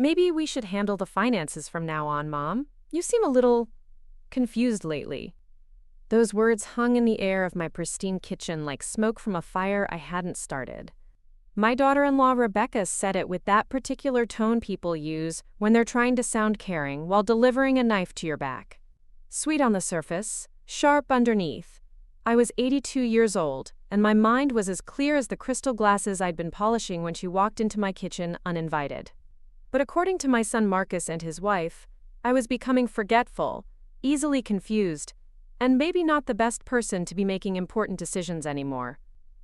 Maybe we should handle the finances from now on, Mom. You seem a little confused lately. Those words hung in the air of my pristine kitchen like smoke from a fire I hadn't started. My daughter-in-law Rebecca said it with that particular tone people use when they're trying to sound caring while delivering a knife to your back. Sweet on the surface, sharp underneath. I was 82 years old, and my mind was as clear as the crystal glasses I'd been polishing when she walked into my kitchen uninvited. But according to my son Marcus and his wife, I was becoming forgetful, easily confused, and maybe not the best person to be making important decisions anymore.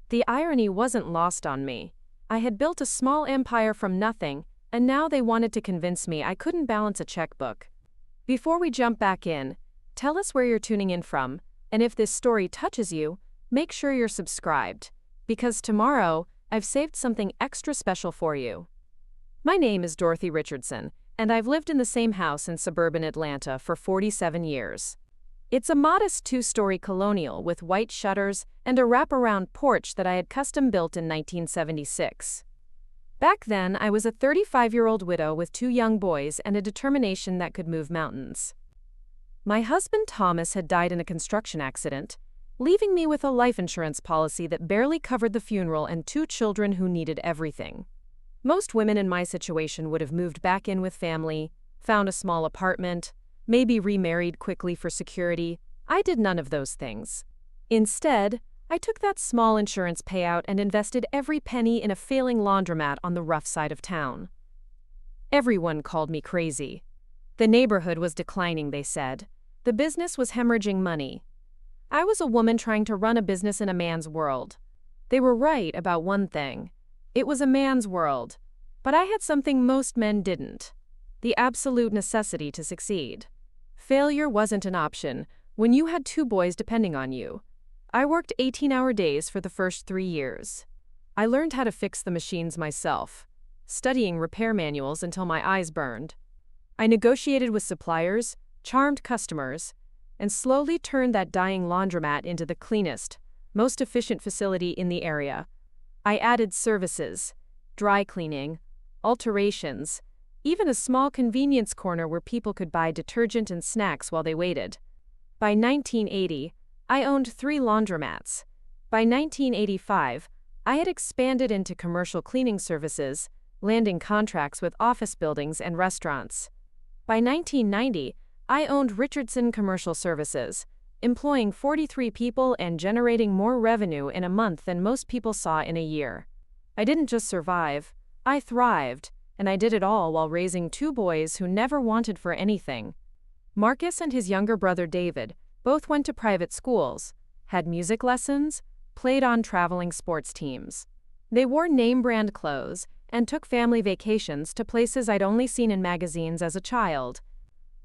The irony wasn't lost on me. I had built a small empire from nothing, and now they wanted to convince me I couldn't balance a checkbook. Before we jump back in, tell us where you're tuning in from, and if this story touches you, make sure you're subscribed, because tomorrow, I've saved something extra special for you. My name is Dorothy Richardson, and I've lived in the same house in suburban Atlanta for 47 years. It's a modest two-story colonial with white shutters and a wraparound porch that I had custom-built in 1976. Back then, I was a 35-year-old widow with 2 young boys and a determination that could move mountains. My husband Thomas had died in a construction accident, leaving me with a life insurance policy that barely covered the funeral and 2 children who needed everything. Most women in my situation would have moved back in with family, found a small apartment, maybe remarried quickly for security. I did none of those things. Instead, I took that small insurance payout and invested every penny in a failing laundromat on the rough side of town. Everyone called me crazy. The neighborhood was declining, they said. The business was hemorrhaging money. I was a woman trying to run a business in a man's world. They were right about one thing. It was a man's world. But I had something most men didn't: the absolute necessity to succeed. Failure wasn't an option when you had 2 boys depending on you. I worked 18-hour days for the first 3 years. I learned how to fix the machines myself, studying repair manuals until my eyes burned. I negotiated with suppliers, charmed customers, and slowly turned that dying laundromat into the cleanest, most efficient facility in the area. I added services, dry cleaning, alterations, even a small convenience corner where people could buy detergent and snacks while they waited. By 1980, I owned 3 laundromats. By 1985, I had expanded into commercial cleaning services, landing contracts with office buildings and restaurants. By 1990, I owned Richardson Commercial Services, employing 43 people and generating more revenue in a month than most people saw in a year. I didn't just survive, I thrived. And I did it all while raising 2 boys who never wanted for anything. Marcus and his younger brother David both went to private schools, had music lessons, played on traveling sports teams. They wore name-brand clothes and took family vacations to places I'd only seen in magazines as a child.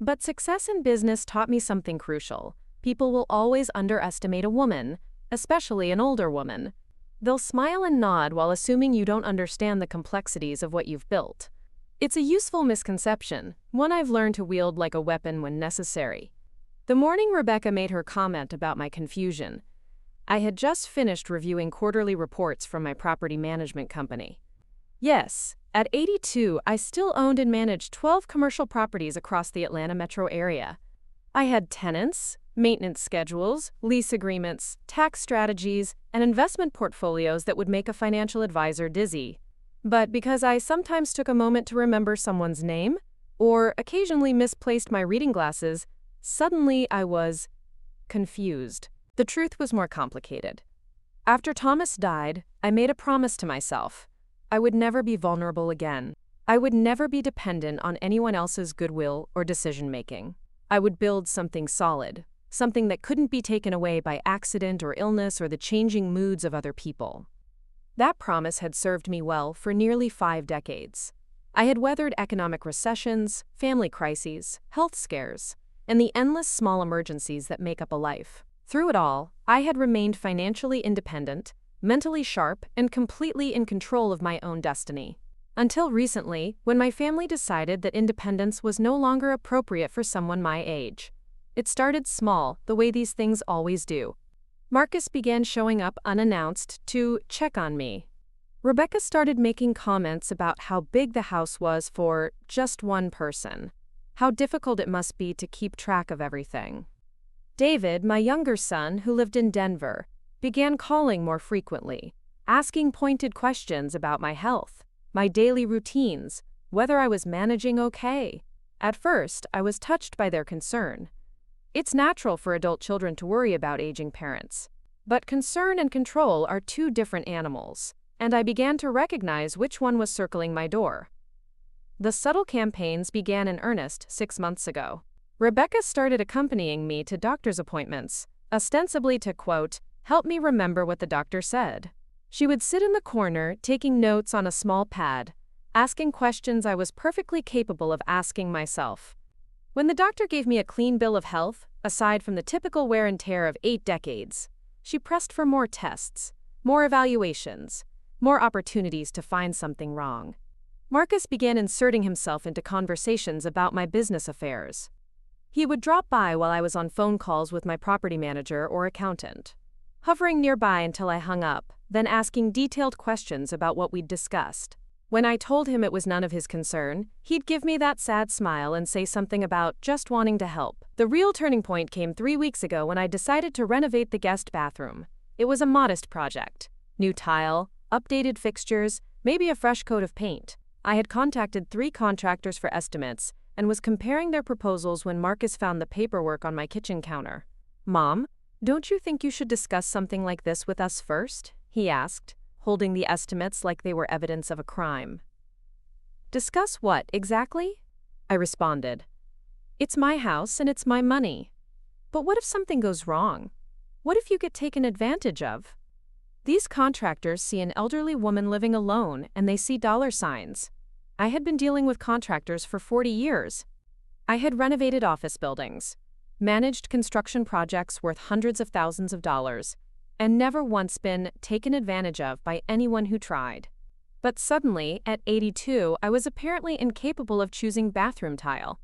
But success in business taught me something crucial. People will always underestimate a woman, especially an older woman. They'll smile and nod while assuming you don't understand the complexities of what you've built. It's a useful misconception, one I've learned to wield like a weapon when necessary. The morning Rebecca made her comment about my confusion, I had just finished reviewing quarterly reports from my property management company. Yes, at 82, I still owned and managed 12 commercial properties across the Atlanta metro area. I had tenants, maintenance schedules, lease agreements, tax strategies, and investment portfolios that would make a financial advisor dizzy. But because I sometimes took a moment to remember someone's name, or occasionally misplaced my reading glasses, suddenly I was confused. The truth was more complicated. After Thomas died, I made a promise to myself. I would never be vulnerable again. I would never be dependent on anyone else's goodwill or decision-making. I would build something solid, something that couldn't be taken away by accident or illness or the changing moods of other people. That promise had served me well for nearly 5 decades. I had weathered economic recessions, family crises, health scares, and the endless small emergencies that make up a life. Through it all, I had remained financially independent, mentally sharp, and completely in control of my own destiny. Until recently, when my family decided that independence was no longer appropriate for someone my age. It started small, the way these things always do. Marcus began showing up unannounced to check on me. Rebecca started making comments about how big the house was for just one person, how difficult it must be to keep track of everything. David, my younger son, who lived in Denver, began calling more frequently, asking pointed questions about my health, my daily routines, whether I was managing okay. At first, I was touched by their concern. It's natural for adult children to worry about aging parents. But concern and control are two different animals, and I began to recognize which one was circling my door. The subtle campaigns began in earnest 6 months ago. Rebecca started accompanying me to doctor's appointments, ostensibly to, quote, help me remember what the doctor said. She would sit in the corner, taking notes on a small pad, asking questions I was perfectly capable of asking myself. When the doctor gave me a clean bill of health, aside from the typical wear and tear of 8 decades, she pressed for more tests, more evaluations, more opportunities to find something wrong. Marcus began inserting himself into conversations about my business affairs. He would drop by while I was on phone calls with my property manager or accountant, hovering nearby until I hung up, then asking detailed questions about what we'd discussed. When I told him it was none of his concern, he'd give me that sad smile and say something about just wanting to help. The real turning point came 3 weeks ago when I decided to renovate the guest bathroom. It was a modest project. New tile, updated fixtures, maybe a fresh coat of paint. I had contacted 3 contractors for estimates and was comparing their proposals when Marcus found the paperwork on my kitchen counter. Mom, don't you think you should discuss something like this with us first? He asked, holding the estimates like they were evidence of a crime. Discuss what, exactly? I responded. It's my house and it's my money. But what if something goes wrong? What if you get taken advantage of? These contractors see an elderly woman living alone and they see dollar signs. I had been dealing with contractors for 40 years. I had renovated office buildings, managed construction projects worth hundreds of thousands of dollars, and never once been taken advantage of by anyone who tried. But suddenly, at 82, I was apparently incapable of choosing bathroom tile.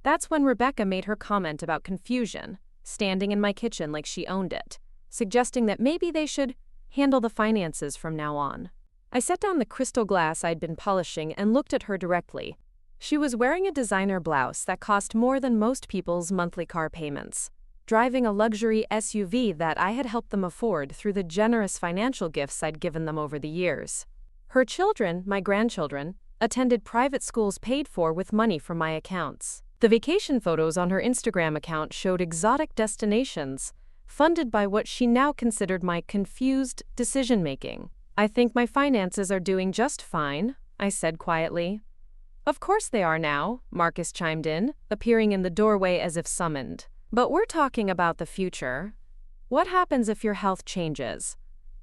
That's when Rebecca made her comment about confusion, standing in my kitchen like she owned it, suggesting that maybe they should handle the finances from now on. I set down the crystal glass I'd been polishing and looked at her directly. She was wearing a designer blouse that cost more than most people's monthly car payments, driving a luxury SUV that I had helped them afford through the generous financial gifts I'd given them over the years. Her children, my grandchildren, attended private schools paid for with money from my accounts. The vacation photos on her Instagram account showed exotic destinations, funded by what she now considered my confused decision-making. I think my finances are doing just fine, I said quietly. Of course they are now, Marcus chimed in, appearing in the doorway as if summoned. But we're talking about the future. What happens if your health changes?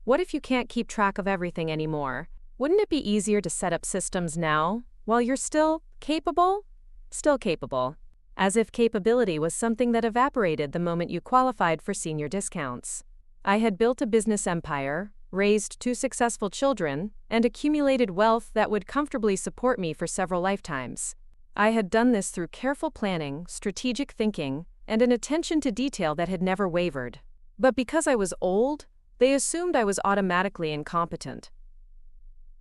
What if you can't keep track of everything anymore? Wouldn't it be easier to set up systems now, while you're still capable? Still capable. As if capability was something that evaporated the moment you qualified for senior discounts. I had built a business empire, raised 2 successful children, and accumulated wealth that would comfortably support me for several lifetimes. I had done this through careful planning, strategic thinking, and an attention to detail that had never wavered. But because I was old, they assumed I was automatically incompetent.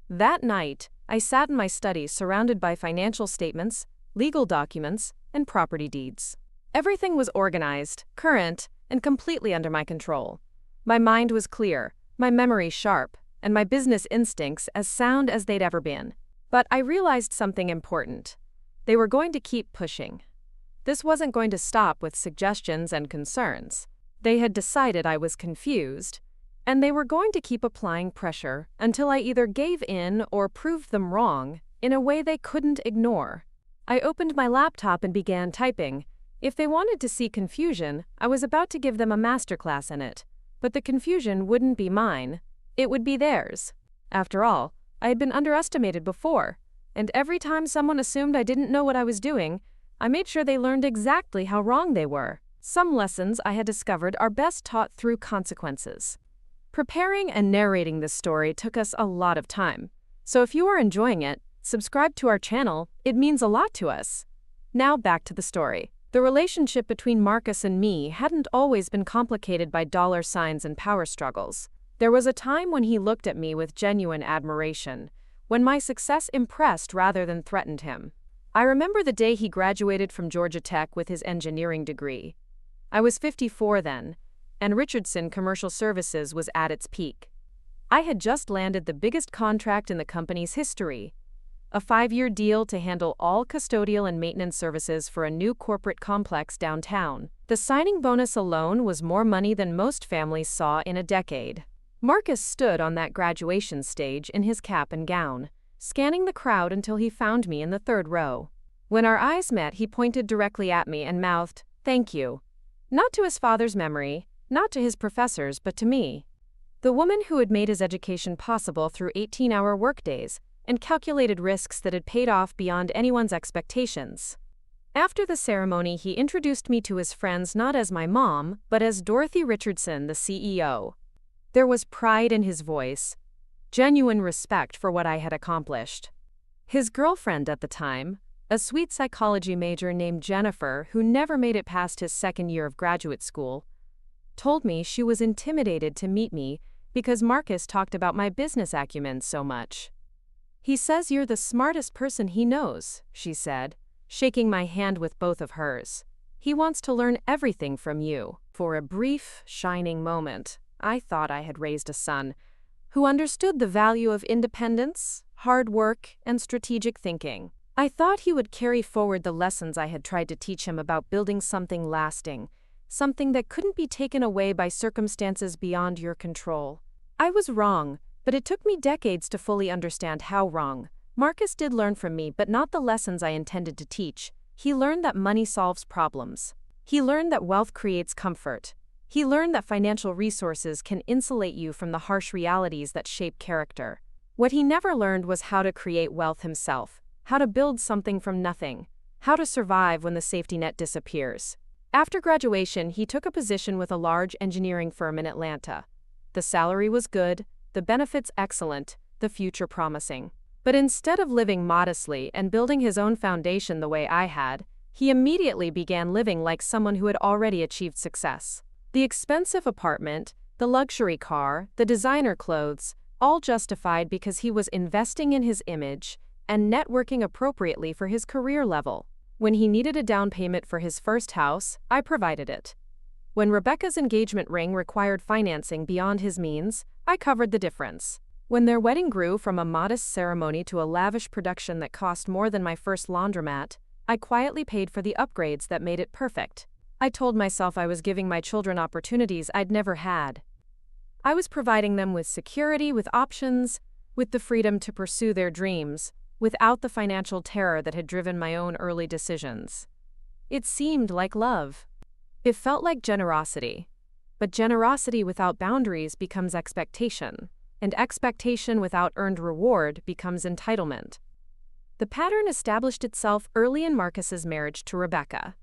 That night, I sat in my study surrounded by financial statements, legal documents, and property deeds. Everything was organized, current, and completely under my control. My mind was clear, my memory sharp, and my business instincts as sound as they'd ever been. But I realized something important. They were going to keep pushing. This wasn't going to stop with suggestions and concerns. They had decided I was confused, and they were going to keep applying pressure until I either gave in or proved them wrong in a way they couldn't ignore. I opened my laptop and began typing. If they wanted to see confusion, I was about to give them a masterclass in it. But the confusion wouldn't be mine. It would be theirs. After all, I had been underestimated before, and every time someone assumed I didn't know what I was doing, I made sure they learned exactly how wrong they were. Some lessons I had discovered are best taught through consequences. Preparing and narrating this story took us a lot of time. So if you are enjoying it, subscribe to our channel, it means a lot to us. Now back to the story. The relationship between Marcus and me hadn't always been complicated by dollar signs and power struggles. There was a time when he looked at me with genuine admiration, when my success impressed rather than threatened him. I remember the day he graduated from Georgia Tech with his engineering degree. I was 54 then, and Richardson Commercial Services was at its peak. I had just landed the biggest contract in the company's history, a 5-year deal to handle all custodial and maintenance services for a new corporate complex downtown. The signing bonus alone was more money than most families saw in a decade. Marcus stood on that graduation stage in his cap and gown, scanning the crowd until he found me in the 3rd row. When our eyes met, he pointed directly at me and mouthed, "Thank you." Not to his father's memory, not to his professors, but to me. The woman who had made his education possible through 18-hour workdays and calculated risks that had paid off beyond anyone's expectations. After the ceremony, he introduced me to his friends not as my mom, but as Dorothy Richardson, the CEO. There was pride in his voice, genuine respect for what I had accomplished. His girlfriend at the time, a sweet psychology major named Jennifer who never made it past his 2nd year of graduate school, told me she was intimidated to meet me because Marcus talked about my business acumen so much. "He says you're the smartest person he knows," she said, shaking my hand with both of hers. "He wants to learn everything from you." For a brief, shining moment, I thought I had raised a son who understood the value of independence, hard work, and strategic thinking. I thought he would carry forward the lessons I had tried to teach him about building something lasting, something that couldn't be taken away by circumstances beyond your control. I was wrong, but it took me decades to fully understand how wrong. Marcus did learn from me, but not the lessons I intended to teach. He learned that money solves problems. He learned that wealth creates comfort. He learned that financial resources can insulate you from the harsh realities that shape character. What he never learned was how to create wealth himself, how to build something from nothing, how to survive when the safety net disappears. After graduation, he took a position with a large engineering firm in Atlanta. The salary was good, the benefits excellent, the future promising. But instead of living modestly and building his own foundation the way I had, he immediately began living like someone who had already achieved success. The expensive apartment, the luxury car, the designer clothes, all justified because he was investing in his image and networking appropriately for his career level. When he needed a down payment for his first house, I provided it. When Rebecca's engagement ring required financing beyond his means, I covered the difference. When their wedding grew from a modest ceremony to a lavish production that cost more than my first laundromat, I quietly paid for the upgrades that made it perfect. I told myself I was giving my children opportunities I'd never had. I was providing them with security, with options, with the freedom to pursue their dreams, without the financial terror that had driven my own early decisions. It seemed like love. It felt like generosity. But generosity without boundaries becomes expectation, and expectation without earned reward becomes entitlement. The pattern established itself early in Marcus's marriage to Rebecca.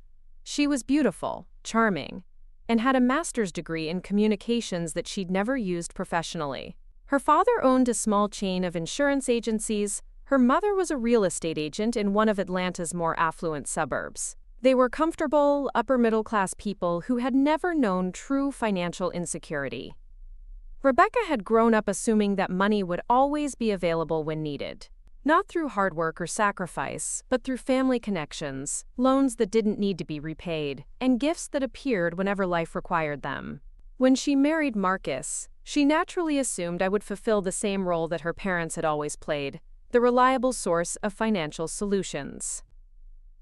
She was beautiful, charming, and had a master's degree in communications that she'd never used professionally. Her father owned a small chain of insurance agencies. Her mother was a real estate agent in one of Atlanta's more affluent suburbs. They were comfortable, upper-middle-class people who had never known true financial insecurity. Rebecca had grown up assuming that money would always be available when needed. Not through hard work or sacrifice, but through family connections, loans that didn't need to be repaid, and gifts that appeared whenever life required them. When she married Marcus, she naturally assumed I would fulfill the same role that her parents had always played, the reliable source of financial solutions.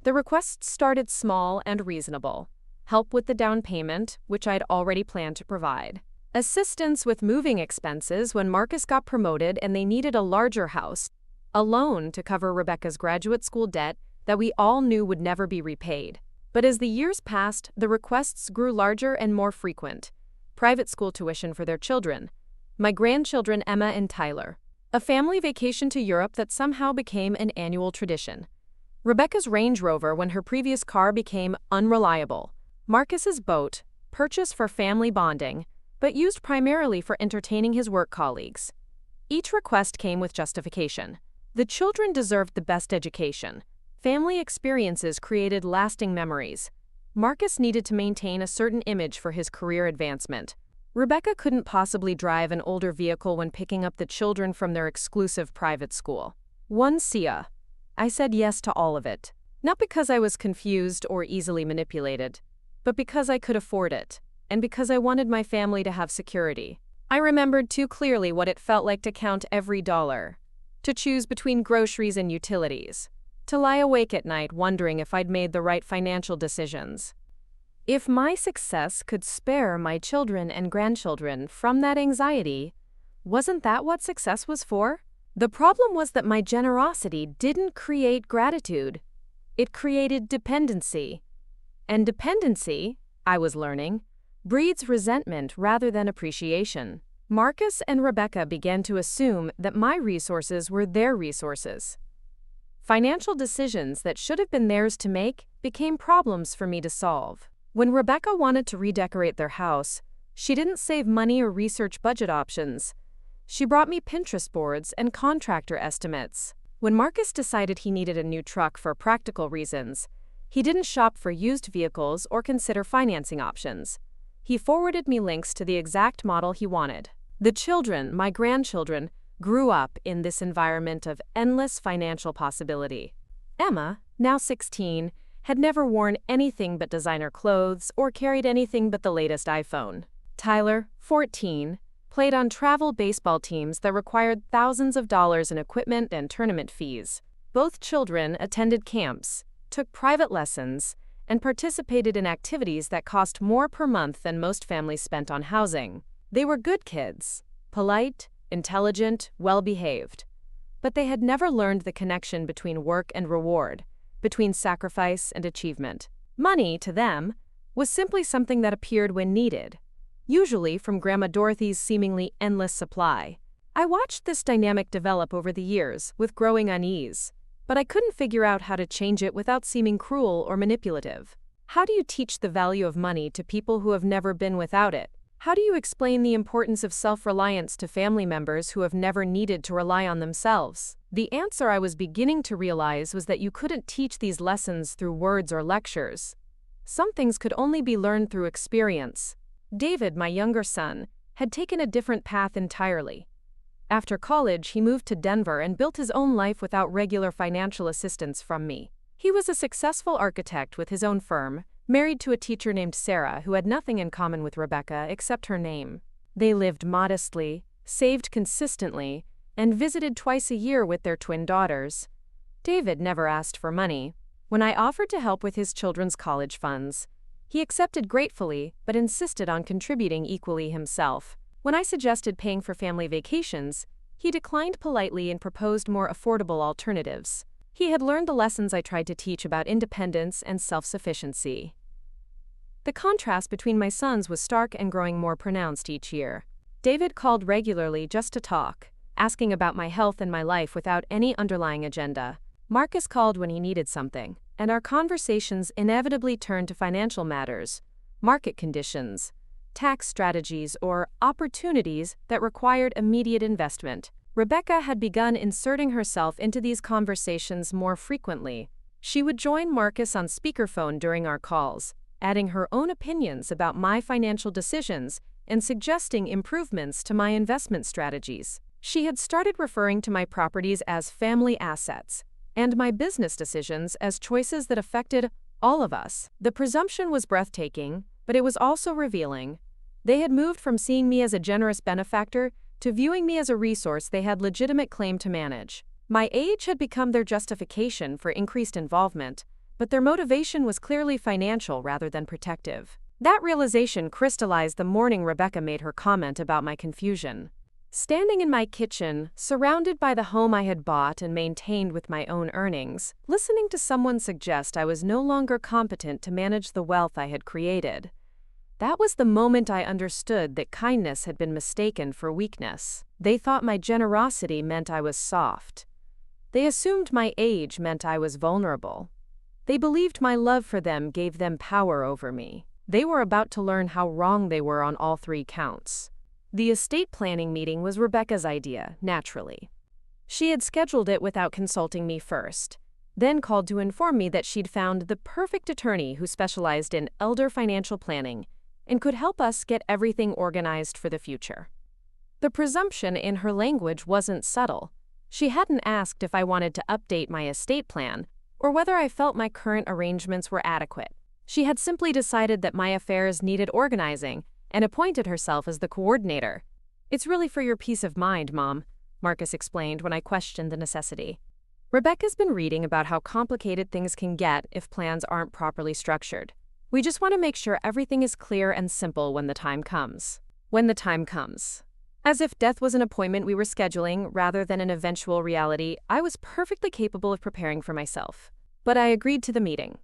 The requests started small and reasonable. Help with the down payment, which I'd already planned to provide. Assistance with moving expenses when Marcus got promoted and they needed a larger house. A loan to cover Rebecca's graduate school debt that we all knew would never be repaid. But as the years passed, the requests grew larger and more frequent. Private school tuition for their children. My grandchildren Emma and Tyler. A family vacation to Europe that somehow became an annual tradition. Rebecca's Range Rover when her previous car became unreliable. Marcus's boat, purchased for family bonding, but used primarily for entertaining his work colleagues. Each request came with justification. The children deserved the best education. Family experiences created lasting memories. Marcus needed to maintain a certain image for his career advancement. Rebecca couldn't possibly drive an older vehicle when picking up the children from their exclusive private school. One Sia. I said yes to all of it. Not because I was confused or easily manipulated, but because I could afford it, and because I wanted my family to have security. I remembered too clearly what it felt like to count every dollar, to choose between groceries and utilities, to lie awake at night wondering if I'd made the right financial decisions. If my success could spare my children and grandchildren from that anxiety, wasn't that what success was for? The problem was that my generosity didn't create gratitude. It created dependency. And dependency, I was learning, breeds resentment rather than appreciation. Marcus and Rebecca began to assume that my resources were their resources. Financial decisions that should have been theirs to make became problems for me to solve. When Rebecca wanted to redecorate their house, she didn't save money or research budget options. She brought me Pinterest boards and contractor estimates. When Marcus decided he needed a new truck for practical reasons, he didn't shop for used vehicles or consider financing options. He forwarded me links to the exact model he wanted. The children, my grandchildren, grew up in this environment of endless financial possibility. Emma, now 16, had never worn anything but designer clothes or carried anything but the latest iPhone. Tyler, 14, played on travel baseball teams that required thousands of dollars in equipment and tournament fees. Both children attended camps, took private lessons, and participated in activities that cost more per month than most families spent on housing. They were good kids, polite, intelligent, well-behaved. But they had never learned the connection between work and reward, between sacrifice and achievement. Money, to them, was simply something that appeared when needed, usually from Grandma Dorothy's seemingly endless supply. I watched this dynamic develop over the years with growing unease, but I couldn't figure out how to change it without seeming cruel or manipulative. How do you teach the value of money to people who have never been without it? How do you explain the importance of self-reliance to family members who have never needed to rely on themselves? The answer I was beginning to realize was that you couldn't teach these lessons through words or lectures. Some things could only be learned through experience. David, my younger son, had taken a different path entirely. After college, he moved to Denver and built his own life without regular financial assistance from me. He was a successful architect with his own firm, married to a teacher named Sarah who had nothing in common with Rebecca except her name. They lived modestly, saved consistently, and visited twice a year with their twin daughters. David never asked for money. When I offered to help with his children's college funds, he accepted gratefully but insisted on contributing equally himself. When I suggested paying for family vacations, he declined politely and proposed more affordable alternatives. He had learned the lessons I tried to teach about independence and self-sufficiency. The contrast between my sons was stark and growing more pronounced each year. David called regularly just to talk, asking about my health and my life without any underlying agenda. Marcus called when he needed something, and our conversations inevitably turned to financial matters, market conditions, tax strategies, or opportunities that required immediate investment. Rebecca had begun inserting herself into these conversations more frequently. She would join Marcus on speakerphone during our calls, adding her own opinions about my financial decisions and suggesting improvements to my investment strategies. She had started referring to my properties as family assets, and my business decisions as choices that affected all of us. The presumption was breathtaking, but it was also revealing. They had moved from seeing me as a generous benefactor to viewing me as a resource they had legitimate claim to manage. My age had become their justification for increased involvement, but their motivation was clearly financial rather than protective. That realization crystallized the morning Rebecca made her comment about my confusion. Standing in my kitchen, surrounded by the home I had bought and maintained with my own earnings, listening to someone suggest I was no longer competent to manage the wealth I had created. That was the moment I understood that kindness had been mistaken for weakness. They thought my generosity meant I was soft. They assumed my age meant I was vulnerable. They believed my love for them gave them power over me. They were about to learn how wrong they were on all three counts. The estate planning meeting was Rebecca's idea, naturally. She had scheduled it without consulting me first, then called to inform me that she'd found the perfect attorney who specialized in elder financial planning and could help us get everything organized for the future. The presumption in her language wasn't subtle. She hadn't asked if I wanted to update my estate plan or whether I felt my current arrangements were adequate. She had simply decided that my affairs needed organizing and appointed herself as the coordinator. "It's really for your peace of mind, Mom," Marcus explained when I questioned the necessity. "Rebecca's been reading about how complicated things can get if plans aren't properly structured. We just want to make sure everything is clear and simple when the time comes." When the time comes. As if death was an appointment we were scheduling rather than an eventual reality, I was perfectly capable of preparing for myself. But I agreed to the meeting,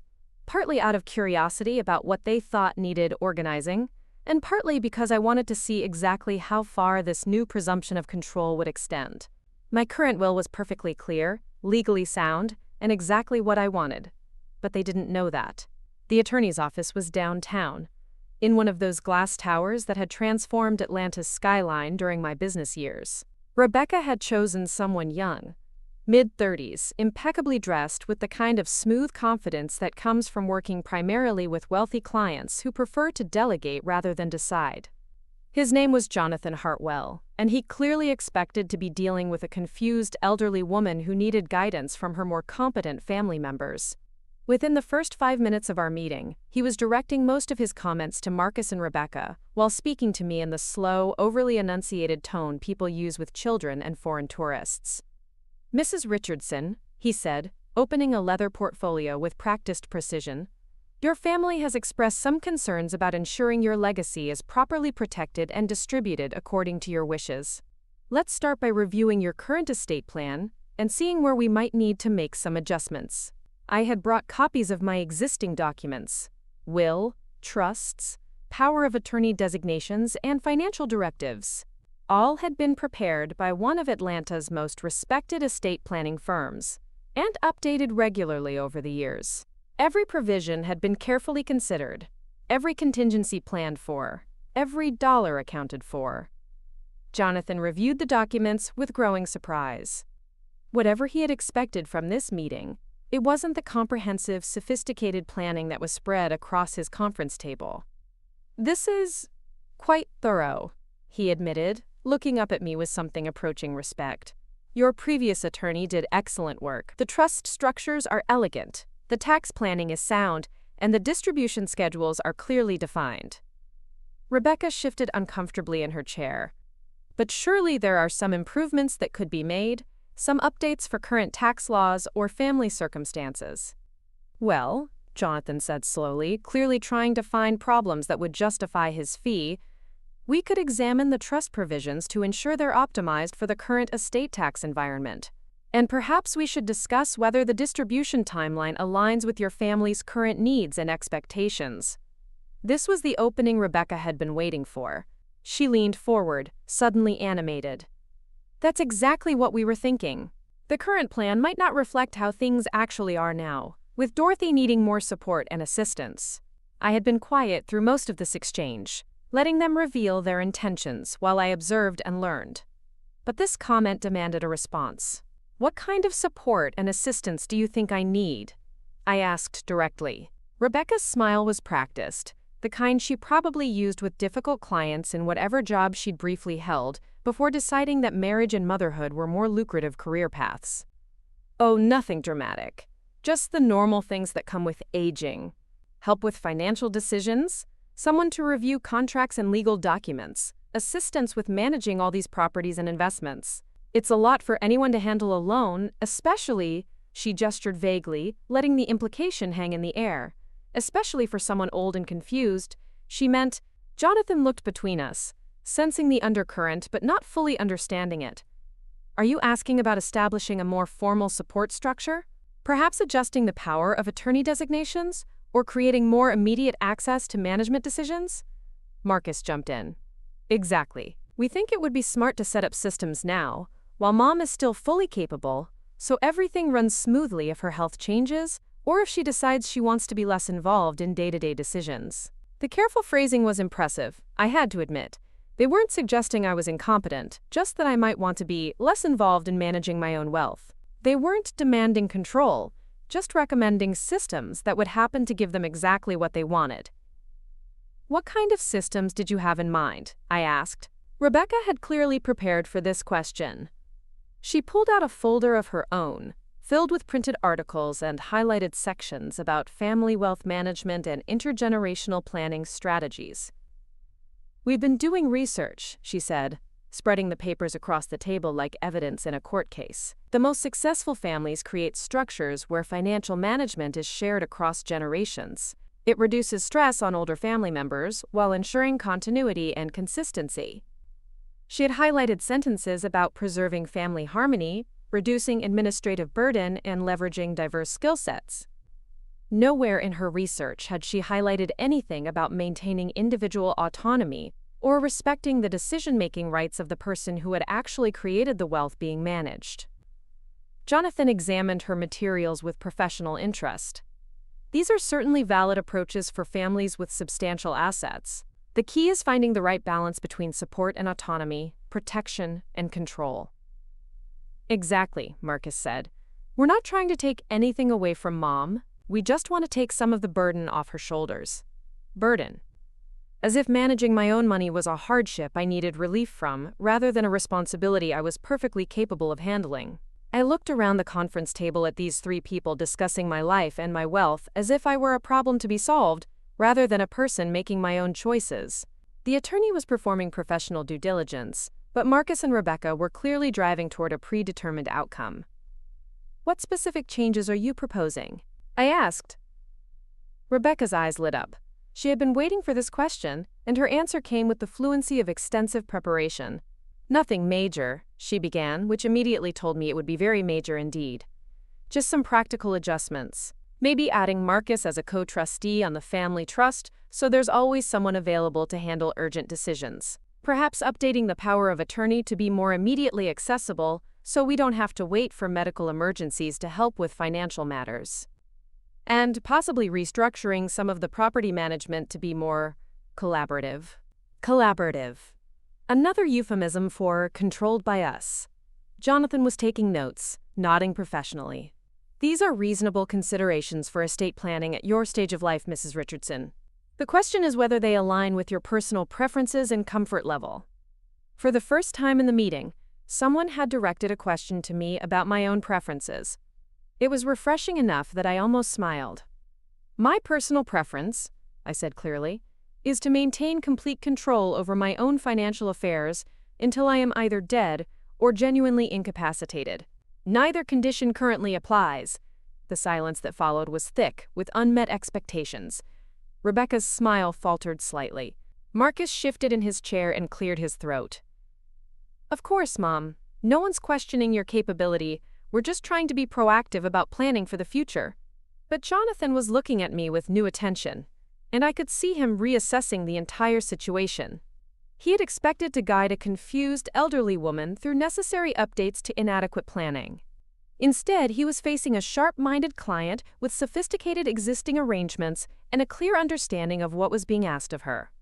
partly out of curiosity about what they thought needed organizing, and partly because I wanted to see exactly how far this new presumption of control would extend. My current will was perfectly clear, legally sound, and exactly what I wanted. But they didn't know that. The attorney's office was downtown, in one of those glass towers that had transformed Atlanta's skyline during my business years. Rebecca had chosen someone young, mid-30s, impeccably dressed with the kind of smooth confidence that comes from working primarily with wealthy clients who prefer to delegate rather than decide. His name was Jonathan Hartwell, and he clearly expected to be dealing with a confused elderly woman who needed guidance from her more competent family members. Within the first 5 minutes of our meeting, he was directing most of his comments to Marcus and Rebecca, while speaking to me in the slow, overly enunciated tone people use with children and foreign tourists. "Mrs. Richardson," he said, opening a leather portfolio with practiced precision, "your family has expressed some concerns about ensuring your legacy is properly protected and distributed according to your wishes. Let's start by reviewing your current estate plan and seeing where we might need to make some adjustments." I had brought copies of my existing documents: will, trusts, power of attorney designations, and financial directives. All had been prepared by one of Atlanta's most respected estate planning firms, and updated regularly over the years. Every provision had been carefully considered, every contingency planned for, every dollar accounted for. Jonathan reviewed the documents with growing surprise. Whatever he had expected from this meeting, it wasn't the comprehensive, sophisticated planning that was spread across his conference table. "This is quite thorough," he admitted, looking up at me with something approaching respect. "Your previous attorney did excellent work. The trust structures are elegant, the tax planning is sound, and the distribution schedules are clearly defined." Rebecca shifted uncomfortably in her chair. "But surely there are some improvements that could be made? Some updates for current tax laws or family circumstances?" "Well," Jonathan said slowly, clearly trying to find problems that would justify his fee, "we could examine the trust provisions to ensure they're optimized for the current estate tax environment. And perhaps we should discuss whether the distribution timeline aligns with your family's current needs and expectations." This was the opening Rebecca had been waiting for. She leaned forward, suddenly animated. "That's exactly what we were thinking. The current plan might not reflect how things actually are now, with Dorothy needing more support and assistance." I had been quiet through most of this exchange, letting them reveal their intentions while I observed and learned. But this comment demanded a response. "What kind of support and assistance do you think I need?" I asked directly. Rebecca's smile was practiced, the kind she probably used with difficult clients in whatever job she'd briefly held before deciding that marriage and motherhood were more lucrative career paths. "Oh, nothing dramatic. Just the normal things that come with aging. Help with financial decisions, someone to review contracts and legal documents, assistance with managing all these properties and investments. It's a lot for anyone to handle alone, especially," she gestured vaguely, letting the implication hang in the air, "especially for someone old and confused." She meant. Jonathan looked between us, sensing the undercurrent but not fully understanding it. "Are you asking about establishing a more formal support structure? Perhaps adjusting the power of attorney designations? Or creating more immediate access to management decisions?" Marcus jumped in. "Exactly. We think it would be smart to set up systems now, while Mom is still fully capable, so everything runs smoothly if her health changes, or if she decides she wants to be less involved in day-to-day decisions." The careful phrasing was impressive, I had to admit. They weren't suggesting I was incompetent, just that I might want to be less involved in managing my own wealth. They weren't demanding control, just recommending systems that would happen to give them exactly what they wanted. What kind of systems did you have in mind? I asked. Rebecca had clearly prepared for this question. She pulled out a folder of her own, filled with printed articles and highlighted sections about family wealth management and intergenerational planning strategies. We've been doing research, she said, spreading the papers across the table like evidence in a court case. The most successful families create structures where financial management is shared across generations. It reduces stress on older family members while ensuring continuity and consistency. She had highlighted sentences about preserving family harmony, reducing administrative burden, and leveraging diverse skill sets. Nowhere in her research had she highlighted anything about maintaining individual autonomy or respecting the decision-making rights of the person who had actually created the wealth being managed. Jonathan examined her materials with professional interest. These are certainly valid approaches for families with substantial assets. The key is finding the right balance between support and autonomy, protection and control. Exactly, Marcus said. We're not trying to take anything away from Mom. We just want to take some of the burden off her shoulders. Burden. As if managing my own money was a hardship I needed relief from, rather than a responsibility I was perfectly capable of handling. I looked around the conference table at these three people discussing my life and my wealth as if I were a problem to be solved, rather than a person making my own choices. The attorney was performing professional due diligence, but Marcus and Rebecca were clearly driving toward a predetermined outcome. What specific changes are you proposing? I asked. Rebecca's eyes lit up. She had been waiting for this question, and her answer came with the fluency of extensive preparation. Nothing major, she began, which immediately told me it would be very major indeed. Just some practical adjustments. Maybe adding Marcus as a co-trustee on the family trust, so there's always someone available to handle urgent decisions. Perhaps updating the power of attorney to be more immediately accessible, so we don't have to wait for medical emergencies to help with financial matters. And possibly restructuring some of the property management to be more collaborative. Collaborative. Another euphemism for controlled by us. Jonathan was taking notes, nodding professionally. These are reasonable considerations for estate planning at your stage of life, Mrs. Richardson. The question is whether they align with your personal preferences and comfort level. For the first time in the meeting, someone had directed a question to me about my own preferences. It was refreshing enough that I almost smiled. My personal preference, I said clearly, is to maintain complete control over my own financial affairs until I am either dead or genuinely incapacitated. Neither condition currently applies. The silence that followed was thick with unmet expectations. Rebecca's smile faltered slightly. Marcus shifted in his chair and cleared his throat. Of course, Mom. No one's questioning your capability. We're just trying to be proactive about planning for the future. But Jonathan was looking at me with new attention, and I could see him reassessing the entire situation. He had expected to guide a confused elderly woman through necessary updates to inadequate planning. Instead, he was facing a sharp-minded client with sophisticated existing arrangements and a clear understanding of what was being asked of her.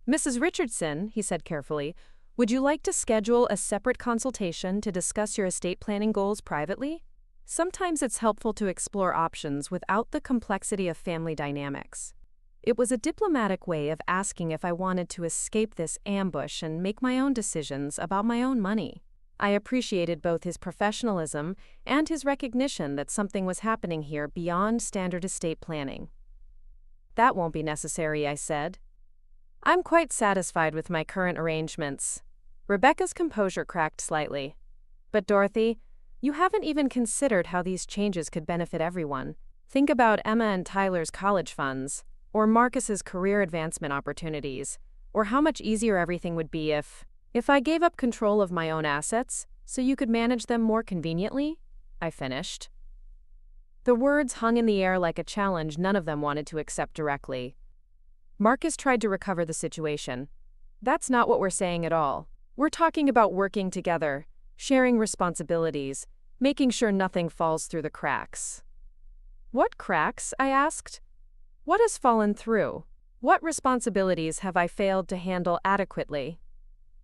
Mrs. Richardson, he said carefully, would you like to schedule a separate consultation to discuss your estate planning goals privately? Sometimes it's helpful to explore options without the complexity of family dynamics. It was a diplomatic way of asking if I wanted to escape this ambush and make my own decisions about my own money. I appreciated both his professionalism and his recognition that something was happening here beyond standard estate planning. That won't be necessary, I said. I'm quite satisfied with my current arrangements. Rebecca's composure cracked slightly. But Dorothy, you haven't even considered how these changes could benefit everyone. Think about Emma and Tyler's college funds, or Marcus's career advancement opportunities, or how much easier everything would be if I gave up control of my own assets so you could manage them more conveniently, I finished. The words hung in the air like a challenge none of them wanted to accept directly. Marcus tried to recover the situation. That's not what we're saying at all. We're talking about working together, sharing responsibilities, making sure nothing falls through the cracks. What cracks? I asked. What has fallen through? What responsibilities have I failed to handle adequately?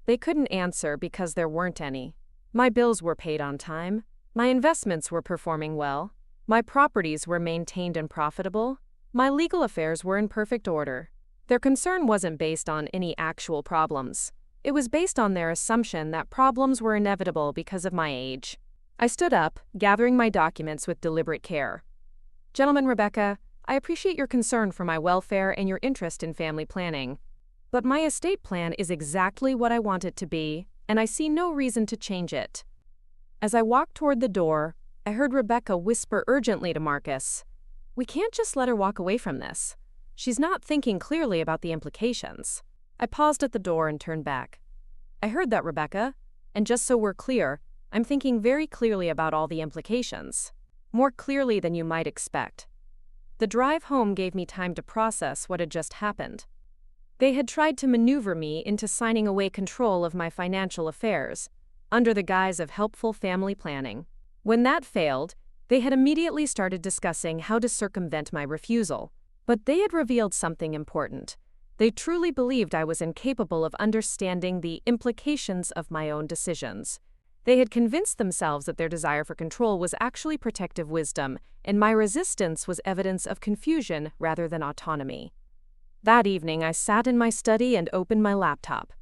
They couldn't answer because there weren't any. My bills were paid on time. My investments were performing well. My properties were maintained and profitable. My legal affairs were in perfect order. Their concern wasn't based on any actual problems. It was based on their assumption that problems were inevitable because of my age. I stood up, gathering my documents with deliberate care. Gentleman Rebecca, I appreciate your concern for my welfare and your interest in family planning. But my estate plan is exactly what I want it to be, and I see no reason to change it. As I walked toward the door, I heard Rebecca whisper urgently to Marcus, "We can't just let her walk away from this. She's not thinking clearly about the implications." I paused at the door and turned back. "I heard that, Rebecca, and just so we're clear, I'm thinking very clearly about all the implications. More clearly than you might expect." The drive home gave me time to process what had just happened. They had tried to maneuver me into signing away control of my financial affairs, under the guise of helpful family planning. When that failed, they had immediately started discussing how to circumvent my refusal. But they had revealed something important. They truly believed I was incapable of understanding the implications of my own decisions. They had convinced themselves that their desire for control was actually protective wisdom, and my resistance was evidence of confusion rather than autonomy. That evening, I sat in my study and opened my laptop.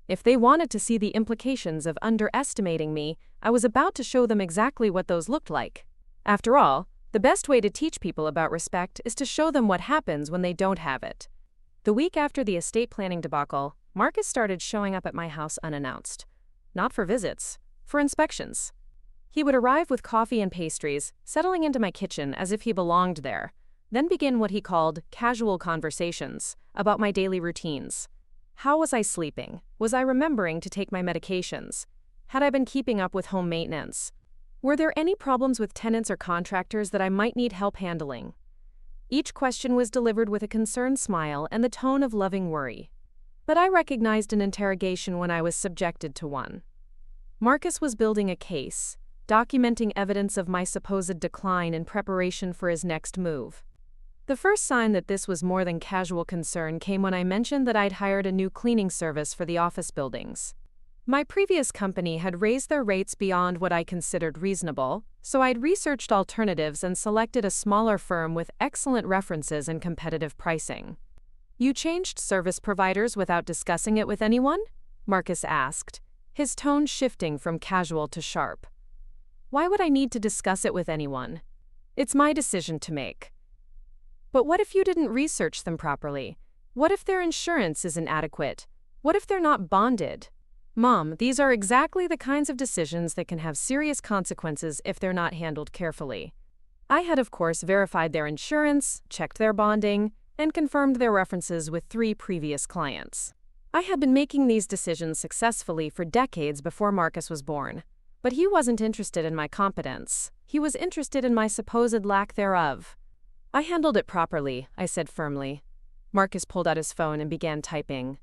If they wanted to see the implications of underestimating me, I was about to show them exactly what those looked like. After all, the best way to teach people about respect is to show them what happens when they don't have it. The week after the estate planning debacle, Marcus started showing up at my house unannounced. Not for visits, for inspections. He would arrive with coffee and pastries, settling into my kitchen as if he belonged there, then begin what he called casual conversations about my daily routines. How was I sleeping? Was I remembering to take my medications? Had I been keeping up with home maintenance? Were there any problems with tenants or contractors that I might need help handling? Each question was delivered with a concerned smile and the tone of loving worry. But I recognized an interrogation when I was subjected to one. Marcus was building a case, documenting evidence of my supposed decline in preparation for his next move. The first sign that this was more than casual concern came when I mentioned that I'd hired a new cleaning service for the office buildings. My previous company had raised their rates beyond what I considered reasonable, so I'd researched alternatives and selected a smaller firm with excellent references and competitive pricing. "You changed service providers without discussing it with anyone?" Marcus asked, his tone shifting from casual to sharp. "Why would I need to discuss it with anyone? It's my decision to make." "But what if you didn't research them properly? What if their insurance isn't adequate? What if they're not bonded?" "Mom, these are exactly the kinds of decisions that can have serious consequences if they're not handled carefully." I had, of course, verified their insurance, checked their bonding, and confirmed their references with 3 previous clients. I had been making these decisions successfully for decades before Marcus was born. But he wasn't interested in my competence. He was interested in my supposed lack thereof. "I handled it properly," I said firmly. Marcus pulled out his phone and began typing.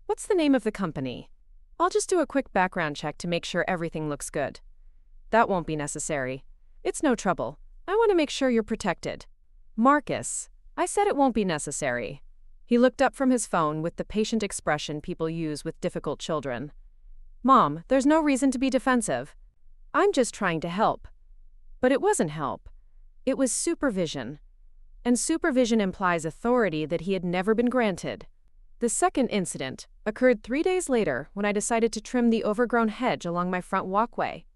"What's the name of the company?" "I'll just do a quick background check to make sure everything looks good." "That won't be necessary. It's no trouble. I want to make sure you're protected." "Marcus, I said it won't be necessary." He looked up from his phone with the patient expression people use with difficult children. "Mom, there's no reason to be defensive. I'm just trying to help." But it wasn't help. It was supervision. And supervision implies authority that he had never been granted. The second incident occurred 3 days later when I decided to trim the overgrown hedge along my front walkway.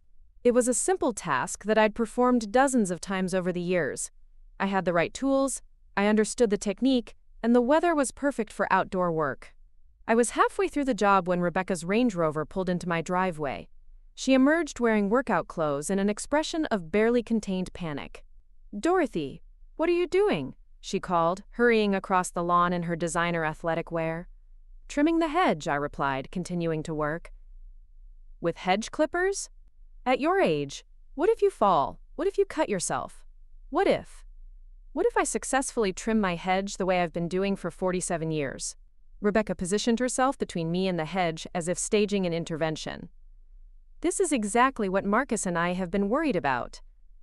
It was a simple task that I'd performed dozens of times over the years. I had the right tools, I understood the technique, and the weather was perfect for outdoor work. I was halfway through the job when Rebecca's Range Rover pulled into my driveway. She emerged wearing workout clothes and an expression of barely contained panic. "Dorothy, what are you doing?" she called, hurrying across the lawn in her designer athletic wear. "Trimming the hedge," I replied, continuing to work. "With hedge clippers? At your age, what if you fall? What if you cut yourself? What if? What if I successfully trim my hedge the way I've been doing for 47 years? Rebecca positioned herself between me and the hedge as if staging an intervention. "This is exactly what Marcus and I have been worried about.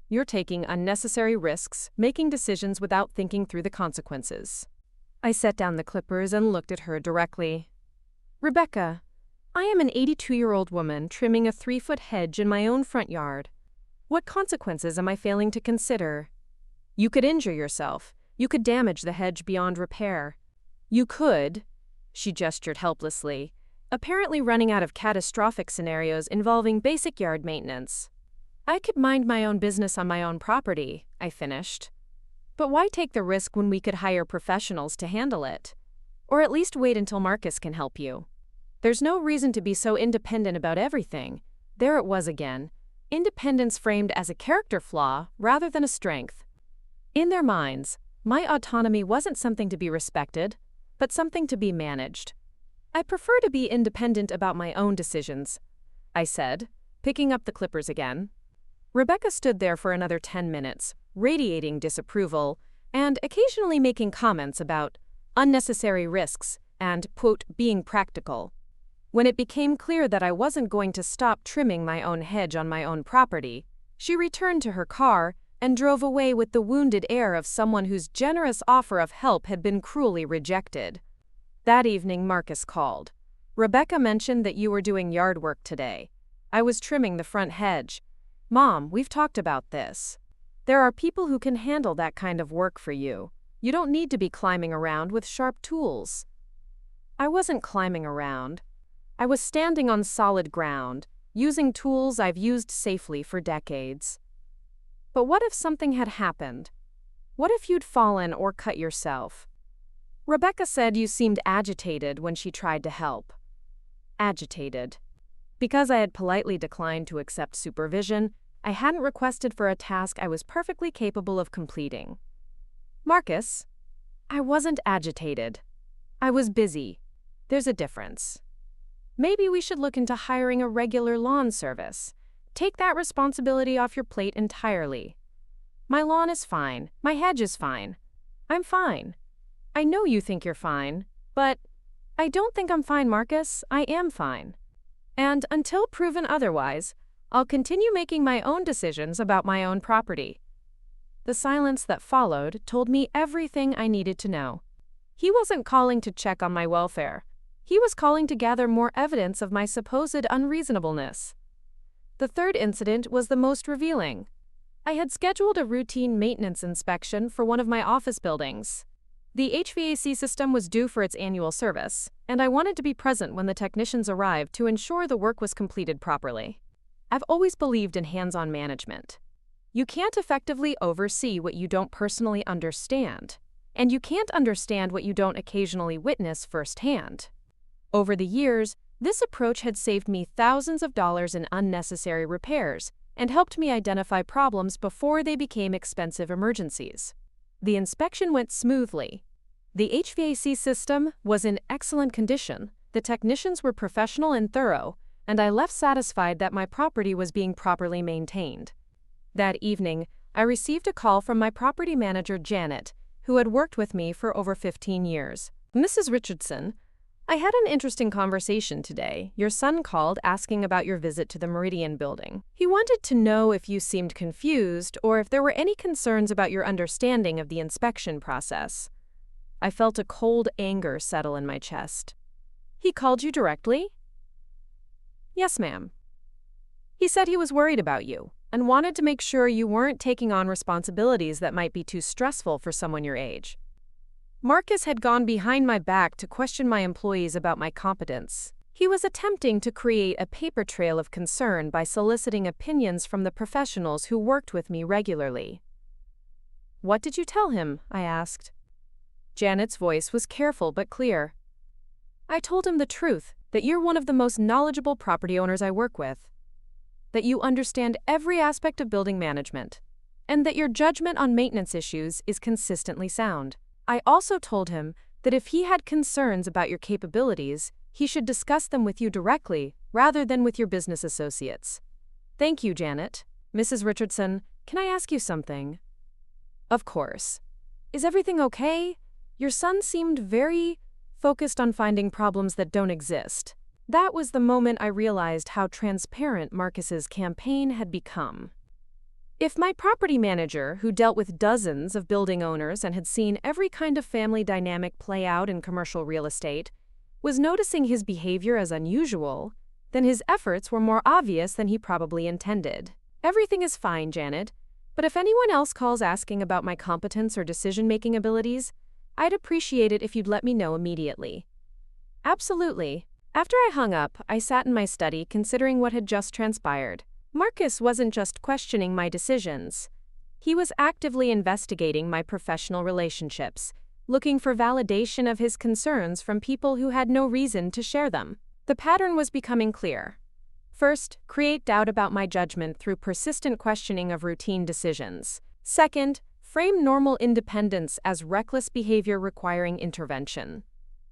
You're taking unnecessary risks, making decisions without thinking through the consequences." I set down the clippers and looked at her directly. "Rebecca, I am an 82-year-old woman trimming a 3-foot hedge in my own front yard. What consequences am I failing to consider? You could injure yourself. You could damage the hedge beyond repair. You could, she gestured helplessly, apparently running out of catastrophic scenarios involving basic yard maintenance. I could mind my own business on my own property, I finished. But why take the risk when we could hire professionals to handle it? Or at least wait until Marcus can help you. There's no reason to be so independent about everything. There it was again. Independence framed as a character flaw rather than a strength. In their minds, my autonomy wasn't something to be respected, but something to be managed. I prefer to be independent about my own decisions, I said, picking up the clippers again. Rebecca stood there for another 10 minutes, radiating disapproval, and occasionally making comments about unnecessary risks and, quote, being practical. When it became clear that I wasn't going to stop trimming my own hedge on my own property, she returned to her car and drove away with the wounded air of someone whose generous offer of help had been cruelly rejected. That evening, Marcus called. Rebecca mentioned that you were doing yard work today. I was trimming the front hedge. Mom, we've talked about this. There are people who can handle that kind of work for you. You don't need to be climbing around with sharp tools. I wasn't climbing around. I was standing on solid ground, using tools I've used safely for decades. But what if something had happened? What if you'd fallen or cut yourself? Rebecca said you seemed agitated when she tried to help. Agitated. Because I had politely declined to accept supervision, I hadn't requested for a task I was perfectly capable of completing. Marcus, I wasn't agitated. I was busy. There's a difference. Maybe we should look into hiring a regular lawn service. Take that responsibility off your plate entirely. My lawn is fine. My hedge is fine. I'm fine. I know you think you're fine, but I don't think I'm fine, Marcus. I am fine. And until proven otherwise, I'll continue making my own decisions about my own property. The silence that followed told me everything I needed to know. He wasn't calling to check on my welfare. He was calling to gather more evidence of my supposed unreasonableness. The third incident was the most revealing. I had scheduled a routine maintenance inspection for one of my office buildings. The HVAC system was due for its annual service, and I wanted to be present when the technicians arrived to ensure the work was completed properly. I've always believed in hands-on management. You can't effectively oversee what you don't personally understand, and you can't understand what you don't occasionally witness firsthand. Over the years, this approach had saved me thousands of dollars in unnecessary repairs and helped me identify problems before they became expensive emergencies. The inspection went smoothly. The HVAC system was in excellent condition, the technicians were professional and thorough, and I left satisfied that my property was being properly maintained. That evening, I received a call from my property manager, Janet, who had worked with me for over 15 years. Mrs. Richardson, I had an interesting conversation today. Your son called asking about your visit to the Meridian building. He wanted to know if you seemed confused or if there were any concerns about your understanding of the inspection process. I felt a cold anger settle in my chest. He called you directly? Yes, ma'am. He said he was worried about you and wanted to make sure you weren't taking on responsibilities that might be too stressful for someone your age. Marcus had gone behind my back to question my employees about my competence. He was attempting to create a paper trail of concern by soliciting opinions from the professionals who worked with me regularly. What did you tell him? I asked. Janet's voice was careful but clear. I told him the truth, that you're one of the most knowledgeable property owners I work with, that you understand every aspect of building management, and that your judgment on maintenance issues is consistently sound. I also told him that if he had concerns about your capabilities, he should discuss them with you directly rather than with your business associates. Thank you, Janet. Mrs. Richardson, can I ask you something? Of course. Is everything okay? Your son seemed very focused on finding problems that don't exist. That was the moment I realized how transparent Marcus's campaign had become. If my property manager, who dealt with dozens of building owners and had seen every kind of family dynamic play out in commercial real estate, was noticing his behavior as unusual, then his efforts were more obvious than he probably intended. Everything is fine, Janet, but if anyone else calls asking about my competence or decision-making abilities, I'd appreciate it if you'd let me know immediately." "Absolutely." After I hung up, I sat in my study considering what had just transpired. Marcus wasn't just questioning my decisions. He was actively investigating my professional relationships, looking for validation of his concerns from people who had no reason to share them. The pattern was becoming clear. First, create doubt about my judgment through persistent questioning of routine decisions. Second, frame normal independence as reckless behavior requiring intervention.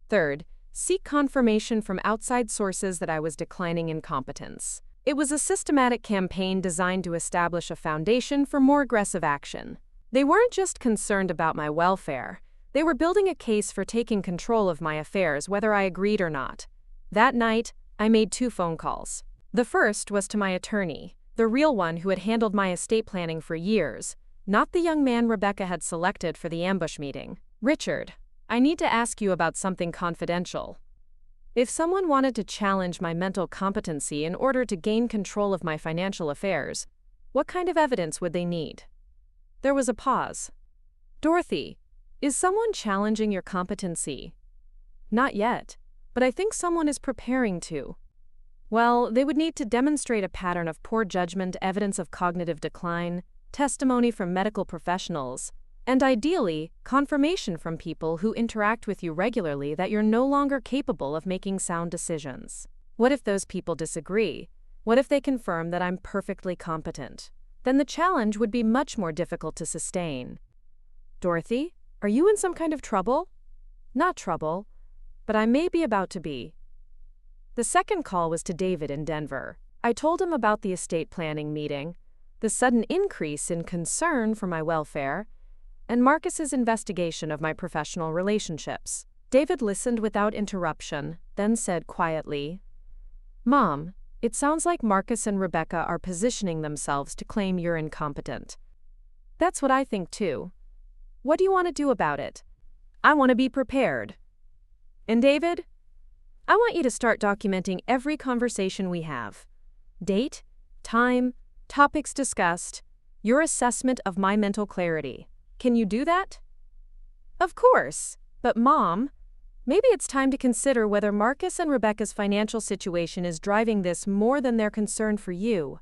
Third, seek confirmation from outside sources that I was declining incompetence. It was a systematic campaign designed to establish a foundation for more aggressive action. They weren't just concerned about my welfare. They were building a case for taking control of my affairs whether I agreed or not. That night, I made 2 phone calls. The first was to my attorney, the real one who had handled my estate planning for years, not the young man Rebecca had selected for the ambush meeting. "Richard, I need to ask you about something confidential. If someone wanted to challenge my mental competency in order to gain control of my financial affairs, what kind of evidence would they need?" There was a pause. "Dorothy, is someone challenging your competency?" "Not yet, but I think someone is preparing to." "Well, they would need to demonstrate a pattern of poor judgment, evidence of cognitive decline, testimony from medical professionals, and ideally, confirmation from people who interact with you regularly that you're no longer capable of making sound decisions. What if those people disagree? What if they confirm that I'm perfectly competent? Then the challenge would be much more difficult to sustain." "Dorothy, are you in some kind of trouble?" "Not trouble, but I may be about to be." The second call was to David in Denver. I told him about the estate planning meeting, the sudden increase in concern for my welfare, and Marcus's investigation of my professional relationships. David listened without interruption, then said quietly, "Mom, it sounds like Marcus and Rebecca are positioning themselves to claim you're incompetent." "That's what I think too. What do you want to do about it?" "I want to be prepared." "And David, I want you to start documenting every conversation we have. Date, time, topics discussed, your assessment of my mental clarity. Can you do that?" "Of course, but Mom, maybe it's time to consider whether Marcus and Rebecca's financial situation is driving this more than their concern for you."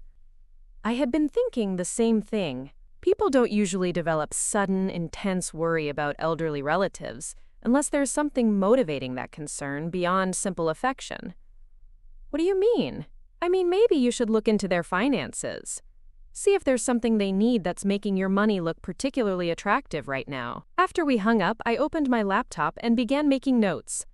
I had been thinking the same thing. People don't usually develop sudden, intense worry about elderly relatives unless there's something motivating that concern beyond simple affection. "What do you mean?" "I mean, maybe you should look into their finances. See if there's something they need that's making your money look particularly attractive right now." After we hung up, I opened my laptop and began making notes.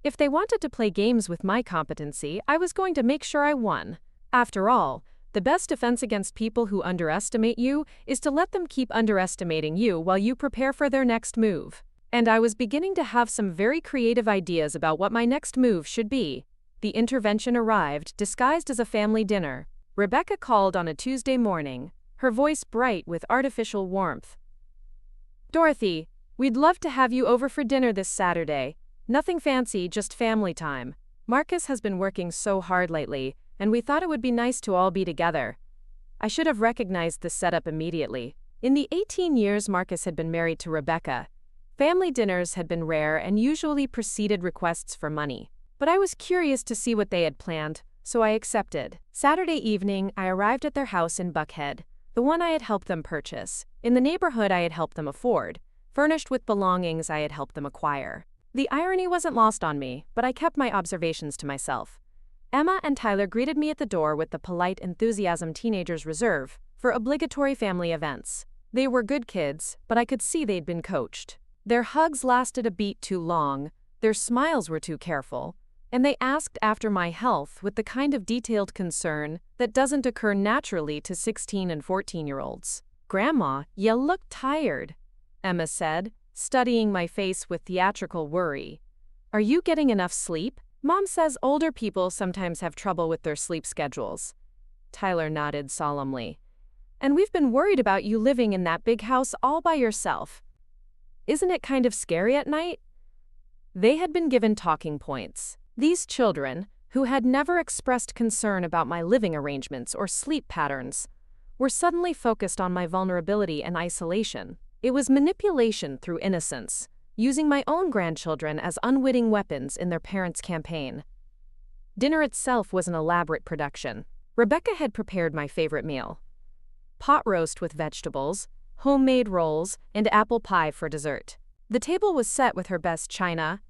If they wanted to play games with my competency, I was going to make sure I won. After all, the best defense against people who underestimate you is to let them keep underestimating you while you prepare for their next move. And I was beginning to have some very creative ideas about what my next move should be. The intervention arrived, disguised as a family dinner. Rebecca called on a Tuesday morning, her voice bright with artificial warmth. "Dorothy, we'd love to have you over for dinner this Saturday. Nothing fancy, just family time. Marcus has been working so hard lately, and we thought it would be nice to all be together." I should have recognized this setup immediately. In the 18 years Marcus had been married to Rebecca, family dinners had been rare and usually preceded requests for money. But I was curious to see what they had planned, so I accepted. Saturday evening, I arrived at their house in Buckhead, the one I had helped them purchase, in the neighborhood I had helped them afford, furnished with belongings I had helped them acquire. The irony wasn't lost on me, but I kept my observations to myself. Emma and Tyler greeted me at the door with the polite enthusiasm teenagers reserve for obligatory family events. They were good kids, but I could see they'd been coached. Their hugs lasted a beat too long, their smiles were too careful, and they asked after my health with the kind of detailed concern that doesn't occur naturally to 16 and 14-year-olds. "Grandma, you look tired," Emma said, studying my face with theatrical worry. "Are you getting enough sleep?" "Mom says older people sometimes have trouble with their sleep schedules." Tyler nodded solemnly. "And we've been worried about you living in that big house all by yourself. Isn't it kind of scary at night?" They had been given talking points. These children, who had never expressed concern about my living arrangements or sleep patterns, were suddenly focused on my vulnerability and isolation. It was manipulation through innocence. using my own grandchildren as unwitting weapons in their parents' campaign. Dinner itself was an elaborate production. Rebecca had prepared my favorite meal: pot roast with vegetables, homemade rolls, and apple pie for dessert. The table was set with her best china,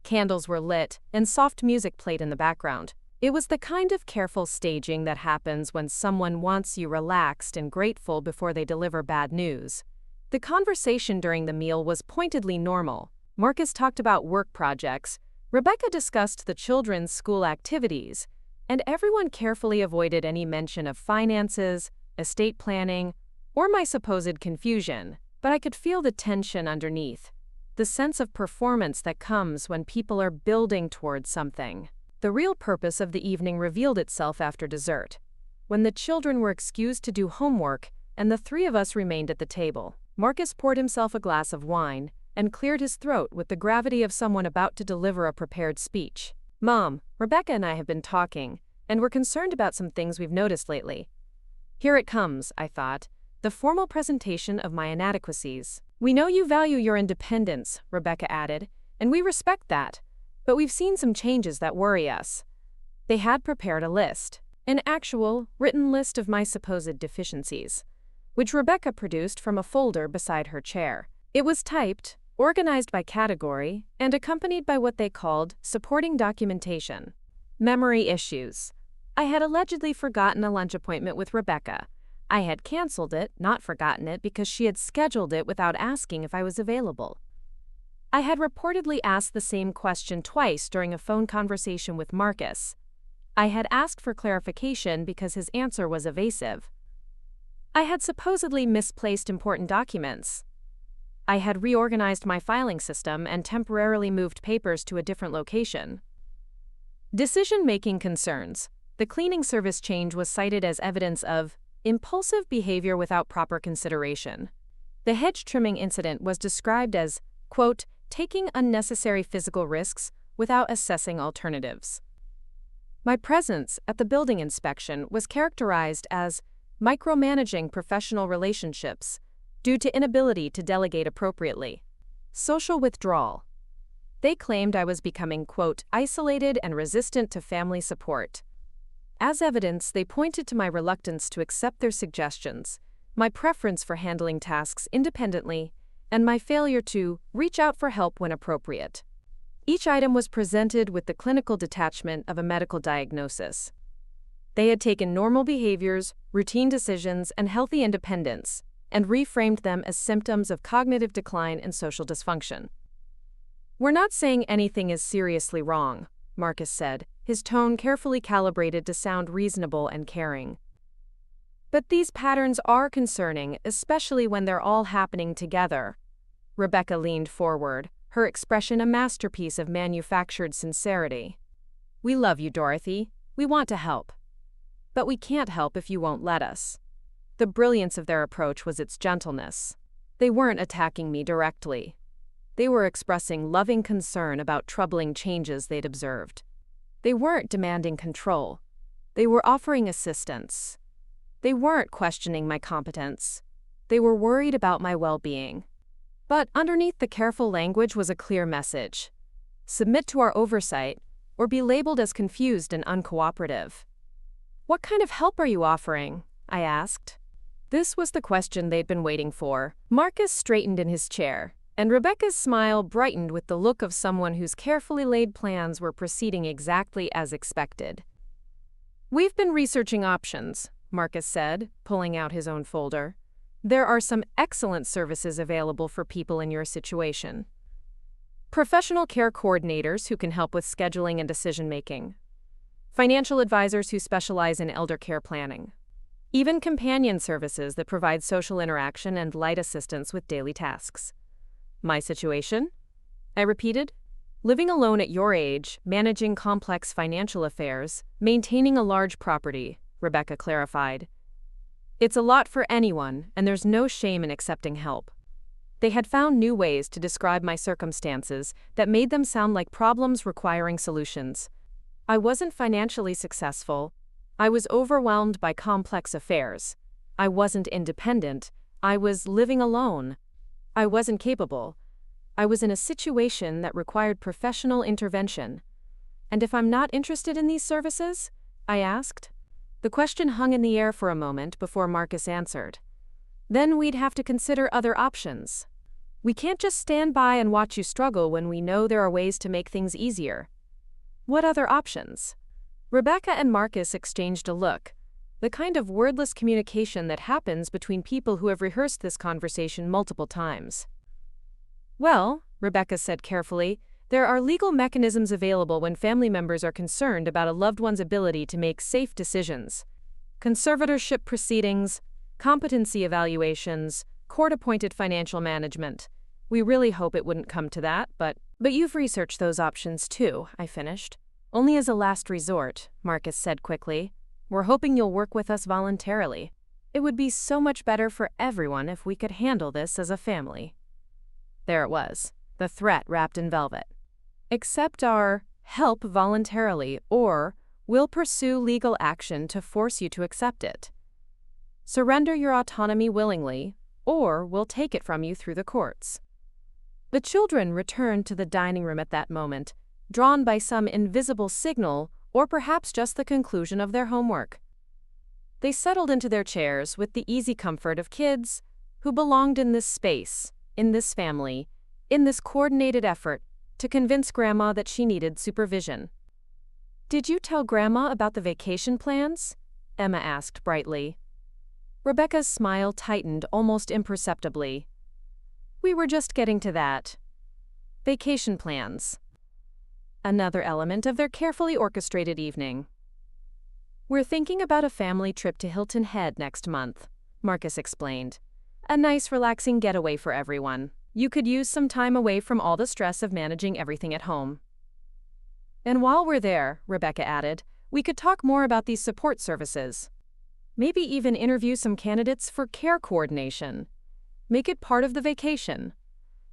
candles were lit, and soft music played in the background. It was the kind of careful staging that happens when someone wants you relaxed and grateful before they deliver bad news. The conversation during the meal was pointedly normal. Marcus talked about work projects, Rebecca discussed the children's school activities, and everyone carefully avoided any mention of finances, estate planning, or my supposed confusion. But I could feel the tension underneath, the sense of performance that comes when people are building towards something. The real purpose of the evening revealed itself after dessert, when the children were excused to do homework and the three of us remained at the table. Marcus poured himself a glass of wine and cleared his throat with the gravity of someone about to deliver a prepared speech. "Mom, Rebecca and I have been talking, and we're concerned about some things we've noticed lately." Here it comes, I thought, the formal presentation of my inadequacies. "We know you value your independence," Rebecca added, "and we respect that. But we've seen some changes that worry us." They had prepared a list, an actual, written list of my supposed deficiencies, which Rebecca produced from a folder beside her chair. It was typed, organized by category, and accompanied by what they called supporting documentation. Memory issues. I had allegedly forgotten a lunch appointment with Rebecca. I had canceled it, not forgotten it, because she had scheduled it without asking if I was available. I had reportedly asked the same question twice during a phone conversation with Marcus. I had asked for clarification because his answer was evasive. I had supposedly misplaced important documents. I had reorganized my filing system and temporarily moved papers to a different location. Decision-making concerns. The cleaning service change was cited as evidence of impulsive behavior without proper consideration. The hedge trimming incident was described as, quote, taking unnecessary physical risks without assessing alternatives. My presence at the building inspection was characterized as micromanaging professional relationships due to inability to delegate appropriately. Social withdrawal. They claimed I was becoming, quote, isolated and resistant to family support. As evidence, they pointed to my reluctance to accept their suggestions, my preference for handling tasks independently, and my failure to reach out for help when appropriate. Each item was presented with the clinical detachment of a medical diagnosis. They had taken normal behaviors, routine decisions, and healthy independence, and reframed them as symptoms of cognitive decline and social dysfunction. "We're not saying anything is seriously wrong," Marcus said, his tone carefully calibrated to sound reasonable and caring. "But these patterns are concerning, especially when they're all happening together." Rebecca leaned forward, her expression a masterpiece of manufactured sincerity. "We love you, Dorothy. We want to help. But we can't help if you won't let us." The brilliance of their approach was its gentleness. They weren't attacking me directly. They were expressing loving concern about troubling changes they'd observed. They weren't demanding control. They were offering assistance. They weren't questioning my competence. They were worried about my well-being. But underneath the careful language was a clear message: submit to our oversight, or be labeled as confused and uncooperative. "What kind of help are you offering?" I asked. This was the question they'd been waiting for. Marcus straightened in his chair, and Rebecca's smile brightened with the look of someone whose carefully laid plans were proceeding exactly as expected. "We've been researching options," Marcus said, pulling out his own folder. "There are some excellent services available for people in your situation. Professional care coordinators who can help with scheduling and decision-making. Financial advisors who specialize in elder care planning. Even companion services that provide social interaction and light assistance with daily tasks." "My situation?" I repeated. "Living alone at your age, managing complex financial affairs, maintaining a large property," Rebecca clarified. "It's a lot for anyone, and there's no shame in accepting help." They had found new ways to describe my circumstances that made them sound like problems requiring solutions. I wasn't financially successful. I was overwhelmed by complex affairs. I wasn't independent. I was living alone. I wasn't capable. I was in a situation that required professional intervention. And if I'm not interested in these services? I asked. The question hung in the air for a moment before Marcus answered. Then we'd have to consider other options. We can't just stand by and watch you struggle when we know there are ways to make things easier. What other options? Rebecca and Marcus exchanged a look, the kind of wordless communication that happens between people who have rehearsed this conversation multiple times. Well, Rebecca said carefully, there are legal mechanisms available when family members are concerned about a loved one's ability to make safe decisions. Conservatorship proceedings, competency evaluations, court-appointed financial management. We really hope it wouldn't come to that, but you've researched those options too, I finished. Only as a last resort, Marcus said quickly. We're hoping you'll work with us voluntarily. It would be so much better for everyone if we could handle this as a family. There it was, the threat wrapped in velvet. Accept our help voluntarily, or we'll pursue legal action to force you to accept it. Surrender your autonomy willingly, or we'll take it from you through the courts. The children returned to the dining room at that moment, drawn by some invisible signal or perhaps just the conclusion of their homework. They settled into their chairs with the easy comfort of kids who belonged in this space, in this family, in this coordinated effort to convince Grandma that she needed supervision. "Did you tell Grandma about the vacation plans?" Emma asked brightly. Rebecca's smile tightened almost imperceptibly. "We were just getting to that. Vacation plans." Another element of their carefully orchestrated evening. "We're thinking about a family trip to Hilton Head next month," Marcus explained. "A nice, relaxing getaway for everyone. You could use some time away from all the stress of managing everything at home." "And while we're there," Rebecca added, "we could talk more about these support services. Maybe even interview some candidates for care coordination. Make it part of the vacation.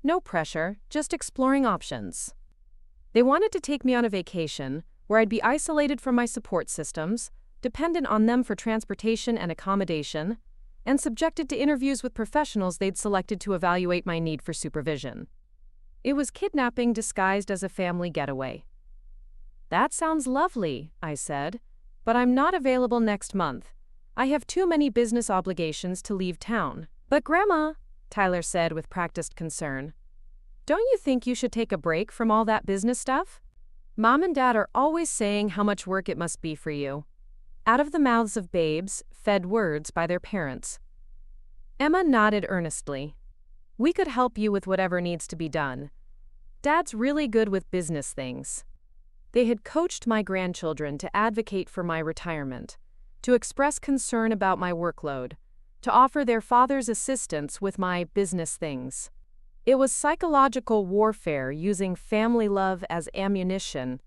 No pressure, just exploring options." They wanted to take me on a vacation where I'd be isolated from my support systems, dependent on them for transportation and accommodation, and subjected to interviews with professionals they'd selected to evaluate my need for supervision. It was kidnapping disguised as a family getaway. "That sounds lovely," I said, "but I'm not available next month. I have too many business obligations to leave town." "But Grandma," Tyler said with practiced concern, "don't you think you should take a break from all that business stuff? Mom and Dad are always saying how much work it must be for you." Out of the mouths of babes, fed words by their parents. Emma nodded earnestly. "We could help you with whatever needs to be done. Dad's really good with business things." They had coached my grandchildren to advocate for my retirement, to express concern about my workload, to offer their father's assistance with my business things. It was psychological warfare using family love as ammunition.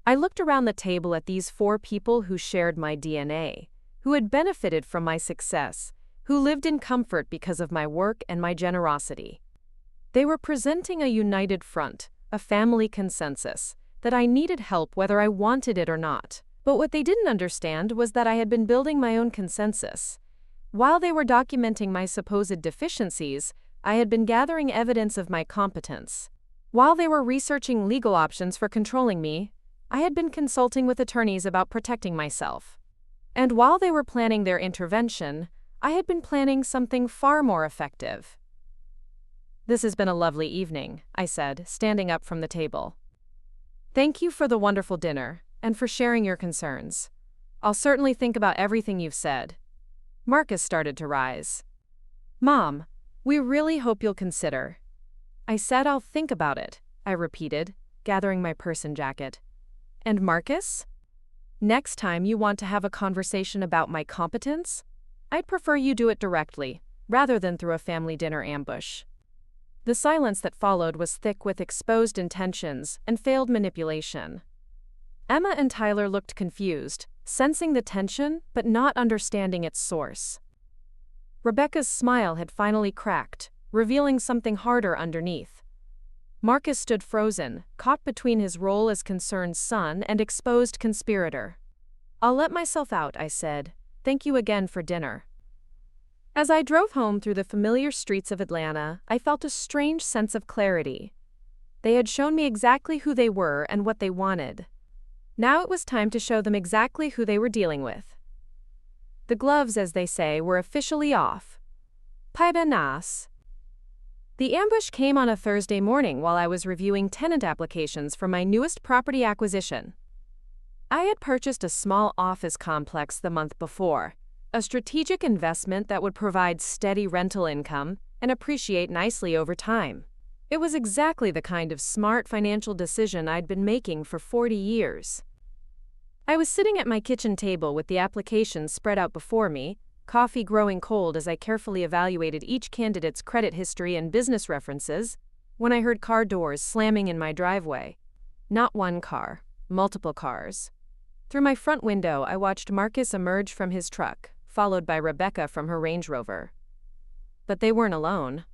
I looked around the table at these 4 people who shared my DNA, who had benefited from my success, who lived in comfort because of my work and my generosity. They were presenting a united front, a family consensus, that I needed help whether I wanted it or not. But what they didn't understand was that I had been building my own consensus. While they were documenting my supposed deficiencies, I had been gathering evidence of my competence. While they were researching legal options for controlling me, I had been consulting with attorneys about protecting myself. And while they were planning their intervention, I had been planning something far more effective. "This has been a lovely evening," I said, standing up from the table. "Thank you for the wonderful dinner, and for sharing your concerns. I'll certainly think about everything you've said." Marcus started to rise. "Mom, we really hope you'll consider." "I said I'll think about it," I repeated, gathering my purse and jacket. "And Marcus? Next time you want to have a conversation about my competence, I'd prefer you do it directly, rather than through a family dinner ambush." The silence that followed was thick with exposed intentions and failed manipulation. Emma and Tyler looked confused, sensing the tension but not understanding its source. Rebecca's smile had finally cracked, revealing something harder underneath. Marcus stood frozen, caught between his role as concerned son and exposed conspirator. "I'll let myself out," I said. "Thank you again for dinner." As I drove home through the familiar streets of Atlanta, I felt a strange sense of clarity. They had shown me exactly who they were and what they wanted. Now it was time to show them exactly who they were dealing with. The gloves, as they say, were officially off. Paiba nas. The ambush came on a Thursday morning while I was reviewing tenant applications for my newest property acquisition. I had purchased a small office complex the month before, a strategic investment that would provide steady rental income and appreciate nicely over time. It was exactly the kind of smart financial decision I'd been making for 40 years. I was sitting at my kitchen table with the applications spread out before me, coffee growing cold as I carefully evaluated each candidate's credit history and business references, when I heard car doors slamming in my driveway. Not one car, multiple cars. Through my front window, I watched Marcus emerge from his truck, followed by Rebecca from her Range Rover. But they weren't alone.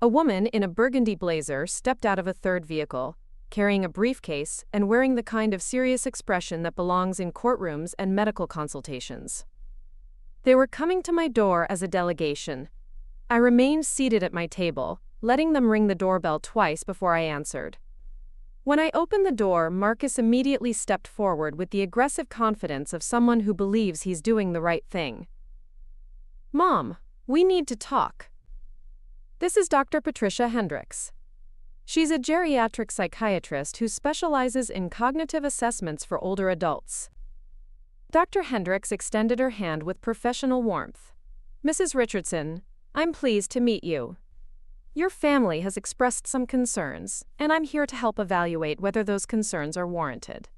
A woman in a burgundy blazer stepped out of a third vehicle, carrying a briefcase and wearing the kind of serious expression that belongs in courtrooms and medical consultations. They were coming to my door as a delegation. I remained seated at my table, letting them ring the doorbell twice before I answered. When I opened the door, Marcus immediately stepped forward with the aggressive confidence of someone who believes he's doing the right thing. "Mom, we need to talk. This is Dr. Patricia Hendricks. She's a geriatric psychiatrist who specializes in cognitive assessments for older adults." Dr. Hendricks extended her hand with professional warmth. "Mrs. Richardson, I'm pleased to meet you. Your family has expressed some concerns, and I'm here to help evaluate whether those concerns are warranted.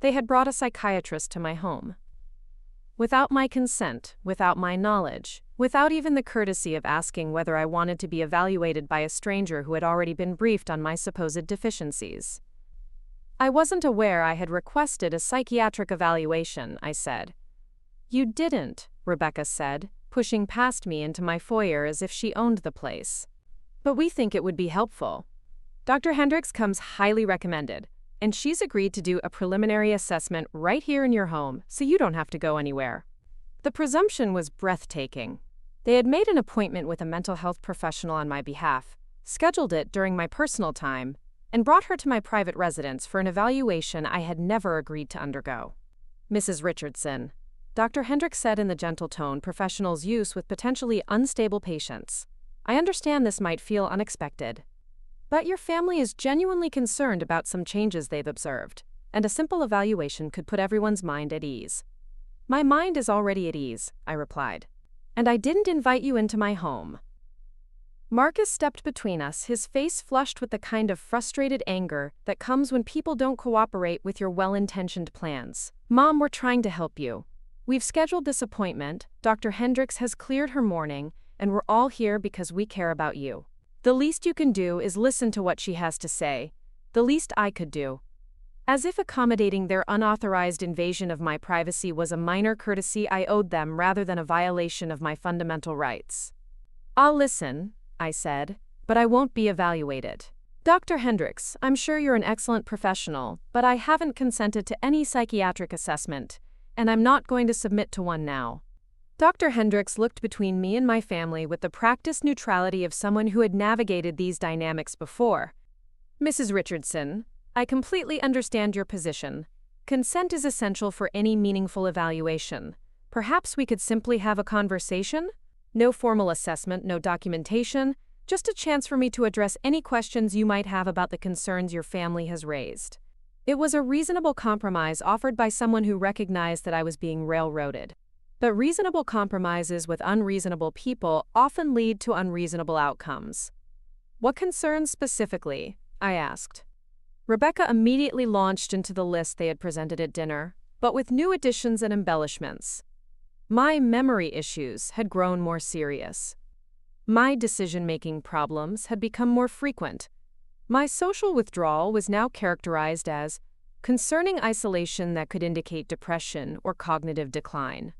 They had brought a psychiatrist to my home. Without my consent, without my knowledge, without even the courtesy of asking whether I wanted to be evaluated by a stranger who had already been briefed on my supposed deficiencies. I wasn't aware I had requested a psychiatric evaluation," I said. "You didn't," Rebecca said, pushing past me into my foyer as if she owned the place. "But we think it would be helpful. Dr. Hendricks comes highly recommended, and she's agreed to do a preliminary assessment right here in your home, so you don't have to go anywhere." The presumption was breathtaking. They had made an appointment with a mental health professional on my behalf, scheduled it during my personal time, and brought her to my private residence for an evaluation I had never agreed to undergo. "Mrs. Richardson," Dr. Hendricks said in the gentle tone professionals use with potentially unstable patients, "I understand this might feel unexpected. But your family is genuinely concerned about some changes they've observed, and a simple evaluation could put everyone's mind at ease." "My mind is already at ease," I replied. "And I didn't invite you into my home." Marcus stepped between us, his face flushed with the kind of frustrated anger that comes when people don't cooperate with your well-intentioned plans. "Mom, we're trying to help you. We've scheduled this appointment, Dr. Hendricks has cleared her morning, and we're all here because we care about you. The least you can do is listen to what she has to say. The least I could do." As if accommodating their unauthorized invasion of my privacy was a minor courtesy I owed them rather than a violation of my fundamental rights. "I'll listen," I said, "but I won't be evaluated. Dr. Hendricks, I'm sure you're an excellent professional, but I haven't consented to any psychiatric assessment, and I'm not going to submit to one now." Dr. Hendricks looked between me and my family with the practiced neutrality of someone who had navigated these dynamics before. "Mrs. Richardson, I completely understand your position. Consent is essential for any meaningful evaluation. Perhaps we could simply have a conversation? No formal assessment, no documentation, just a chance for me to address any questions you might have about the concerns your family has raised." It was a reasonable compromise offered by someone who recognized that I was being railroaded. But reasonable compromises with unreasonable people often lead to unreasonable outcomes. "What concerns specifically?" I asked. Rebecca immediately launched into the list they had presented at dinner, but with new additions and embellishments. My memory issues had grown more serious. My decision-making problems had become more frequent. My social withdrawal was now characterized as concerning isolation that could indicate depression or cognitive decline.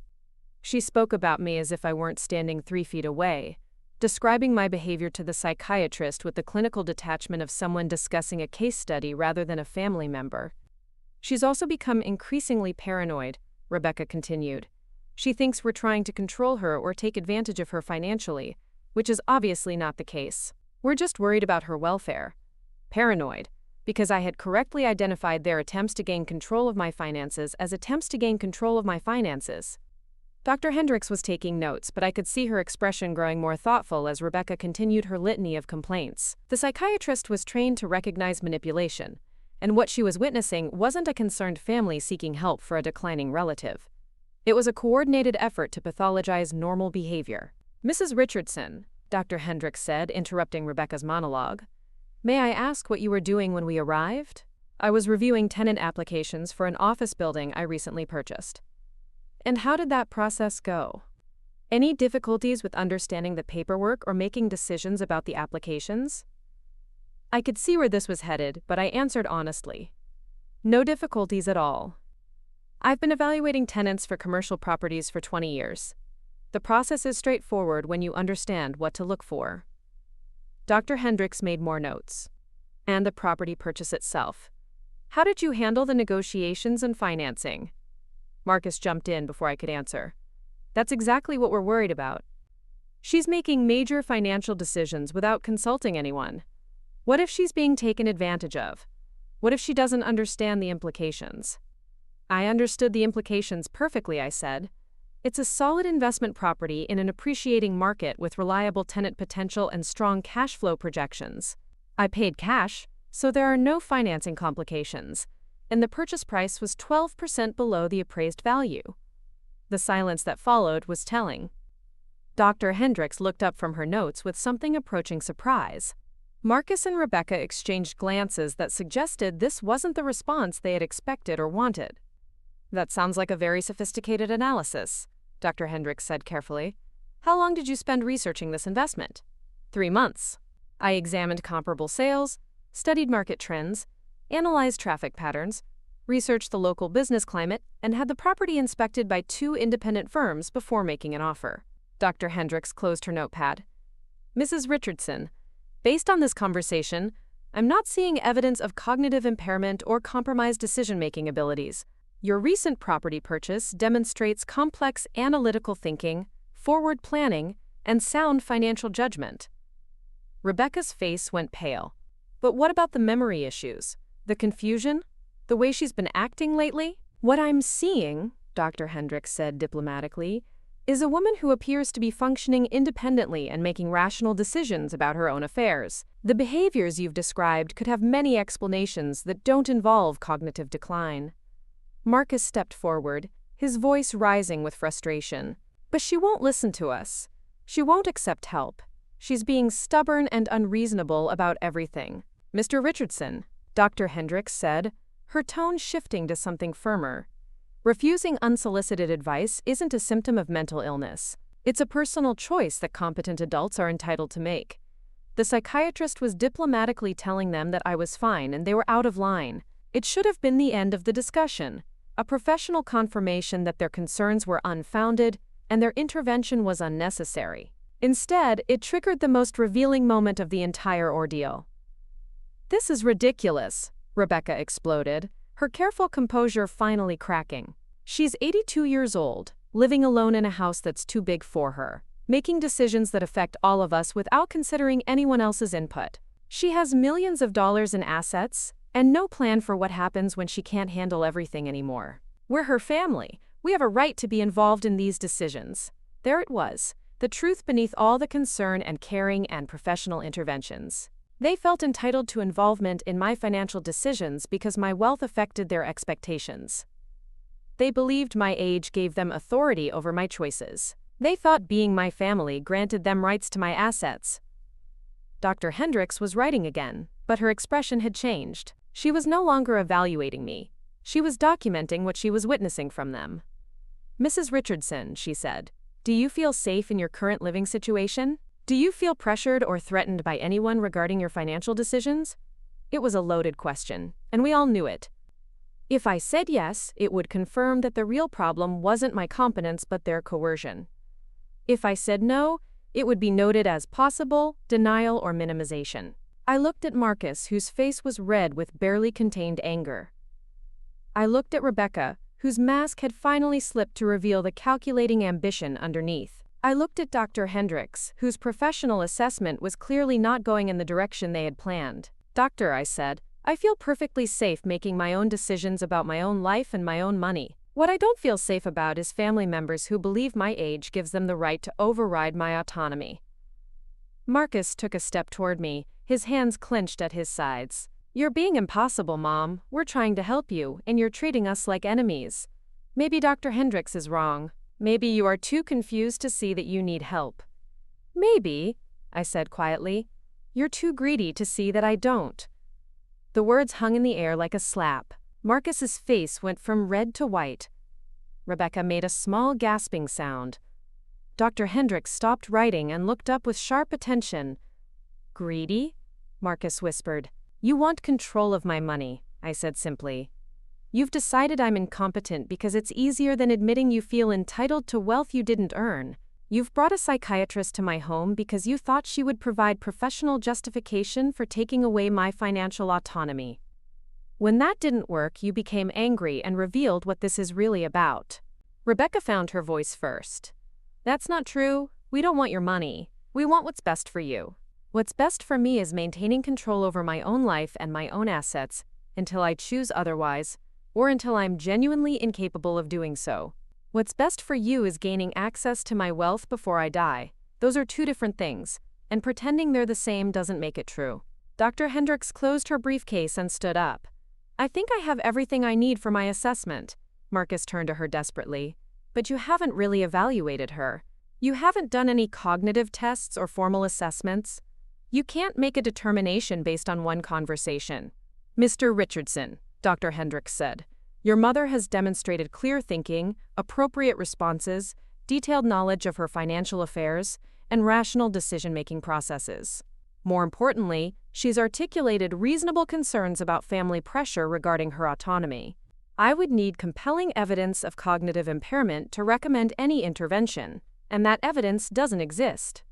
She spoke about me as if I weren't standing 3 feet away, describing my behavior to the psychiatrist with the clinical detachment of someone discussing a case study rather than a family member. "She's also become increasingly paranoid," Rebecca continued. She thinks we're trying to control her or take advantage of her financially, which is obviously not the case. We're just worried about her welfare. Paranoid, because I had correctly identified their attempts to gain control of my finances as attempts to gain control of my finances. Dr. Hendricks was taking notes, but I could see her expression growing more thoughtful as Rebecca continued her litany of complaints. The psychiatrist was trained to recognize manipulation, and what she was witnessing wasn't a concerned family seeking help for a declining relative. It was a coordinated effort to pathologize normal behavior. "Mrs. Richardson," Dr. Hendricks said, interrupting Rebecca's monologue, "may I ask what you were doing when we arrived?" "I was reviewing tenant applications for an office building I recently purchased." "And how did that process go? Any difficulties with understanding the paperwork or making decisions about the applications?" I could see where this was headed, but I answered honestly. "No difficulties at all. I've been evaluating tenants for commercial properties for 20 years. The process is straightforward when you understand what to look for." Dr. Hendricks made more notes. "And the property purchase itself. How did you handle the negotiations and financing?" Marcus jumped in before I could answer. "That's exactly what we're worried about. She's making major financial decisions without consulting anyone. What if she's being taken advantage of? What if she doesn't understand the implications?" "I understood the implications perfectly," I said. "It's a solid investment property in an appreciating market with reliable tenant potential and strong cash flow projections. I paid cash, so there are no financing complications, and the purchase price was 12% below the appraised value." The silence that followed was telling. Dr. Hendricks looked up from her notes with something approaching surprise. Marcus and Rebecca exchanged glances that suggested this wasn't the response they had expected or wanted. "That sounds like a very sophisticated analysis," Dr. Hendricks said carefully. "How long did you spend researching this investment?" 3 months. I examined comparable sales, studied market trends, analyzed traffic patterns, researched the local business climate, and had the property inspected by 2 independent firms before making an offer." Dr. Hendricks closed her notepad. "Mrs. Richardson, based on this conversation, I'm not seeing evidence of cognitive impairment or compromised decision-making abilities. Your recent property purchase demonstrates complex analytical thinking, forward planning, and sound financial judgment." Rebecca's face went pale. "But what about the memory issues? The confusion? The way she's been acting lately?" "What I'm seeing," Dr. Hendricks said diplomatically, "is a woman who appears to be functioning independently and making rational decisions about her own affairs. The behaviors you've described could have many explanations that don't involve cognitive decline." Marcus stepped forward, his voice rising with frustration. "But she won't listen to us. She won't accept help. She's being stubborn and unreasonable about everything." "Mr. Richardson," Dr. Hendricks said, her tone shifting to something firmer, "refusing unsolicited advice isn't a symptom of mental illness. It's a personal choice that competent adults are entitled to make." The psychiatrist was diplomatically telling them that I was fine and they were out of line. It should have been the end of the discussion, a professional confirmation that their concerns were unfounded and their intervention was unnecessary. Instead, it triggered the most revealing moment of the entire ordeal. "This is ridiculous," Rebecca exploded, her careful composure finally cracking. "She's 82 years old, living alone in a house that's too big for her, making decisions that affect all of us without considering anyone else's input. She has millions of dollars in assets and no plan for what happens when she can't handle everything anymore. We're her family. We have a right to be involved in these decisions." There it was, the truth beneath all the concern and caring and professional interventions. They felt entitled to involvement in my financial decisions because my wealth affected their expectations. They believed my age gave them authority over my choices. They thought being my family granted them rights to my assets. Dr. Hendricks was writing again, but her expression had changed. She was no longer evaluating me. She was documenting what she was witnessing from them. "Mrs. Richardson," she said, "do you feel safe in your current living situation? Do you feel pressured or threatened by anyone regarding your financial decisions?" It was a loaded question, and we all knew it. If I said yes, it would confirm that the real problem wasn't my competence but their coercion. If I said no, it would be noted as possible, denial, or minimization. I looked at Marcus, whose face was red with barely contained anger. I looked at Rebecca, whose mask had finally slipped to reveal the calculating ambition underneath. I looked at Dr. Hendricks, whose professional assessment was clearly not going in the direction they had planned. "Doctor," I said, "I feel perfectly safe making my own decisions about my own life and my own money. What I don't feel safe about is family members who believe my age gives them the right to override my autonomy." Marcus took a step toward me, his hands clenched at his sides. "You're being impossible, Mom. We're trying to help you, and you're treating us like enemies. Maybe Dr. Hendricks is wrong. Maybe you are too confused to see that you need help." "Maybe," I said quietly, "you're too greedy to see that I don't." The words hung in the air like a slap. Marcus's face went from red to white. Rebecca made a small gasping sound. Dr. Hendricks stopped writing and looked up with sharp attention. "Greedy?" Marcus whispered. "You want control of my money," I said simply. "You've decided I'm incompetent because it's easier than admitting you feel entitled to wealth you didn't earn. You've brought a psychiatrist to my home because you thought she would provide professional justification for taking away my financial autonomy. When that didn't work, you became angry and revealed what this is really about." Rebecca found her voice first. "That's not true. We don't want your money. We want what's best for you. What's best for me is maintaining control over my own life and my own assets until I choose otherwise, or until I'm genuinely incapable of doing so. What's best for you is gaining access to my wealth before I die. Those are two different things, and pretending they're the same doesn't make it true." Dr. Hendricks closed her briefcase and stood up. "I think I have everything I need for my assessment." Marcus turned to her desperately. "But you haven't really evaluated her. You haven't done any cognitive tests or formal assessments. You can't make a determination based on one conversation." "Mr. Richardson," Dr. Hendricks said, "your mother has demonstrated clear thinking, appropriate responses, detailed knowledge of her financial affairs, and rational decision-making processes. More importantly, she's articulated reasonable concerns about family pressure regarding her autonomy. I would need compelling evidence of cognitive impairment to recommend any intervention, and that evidence doesn't exist."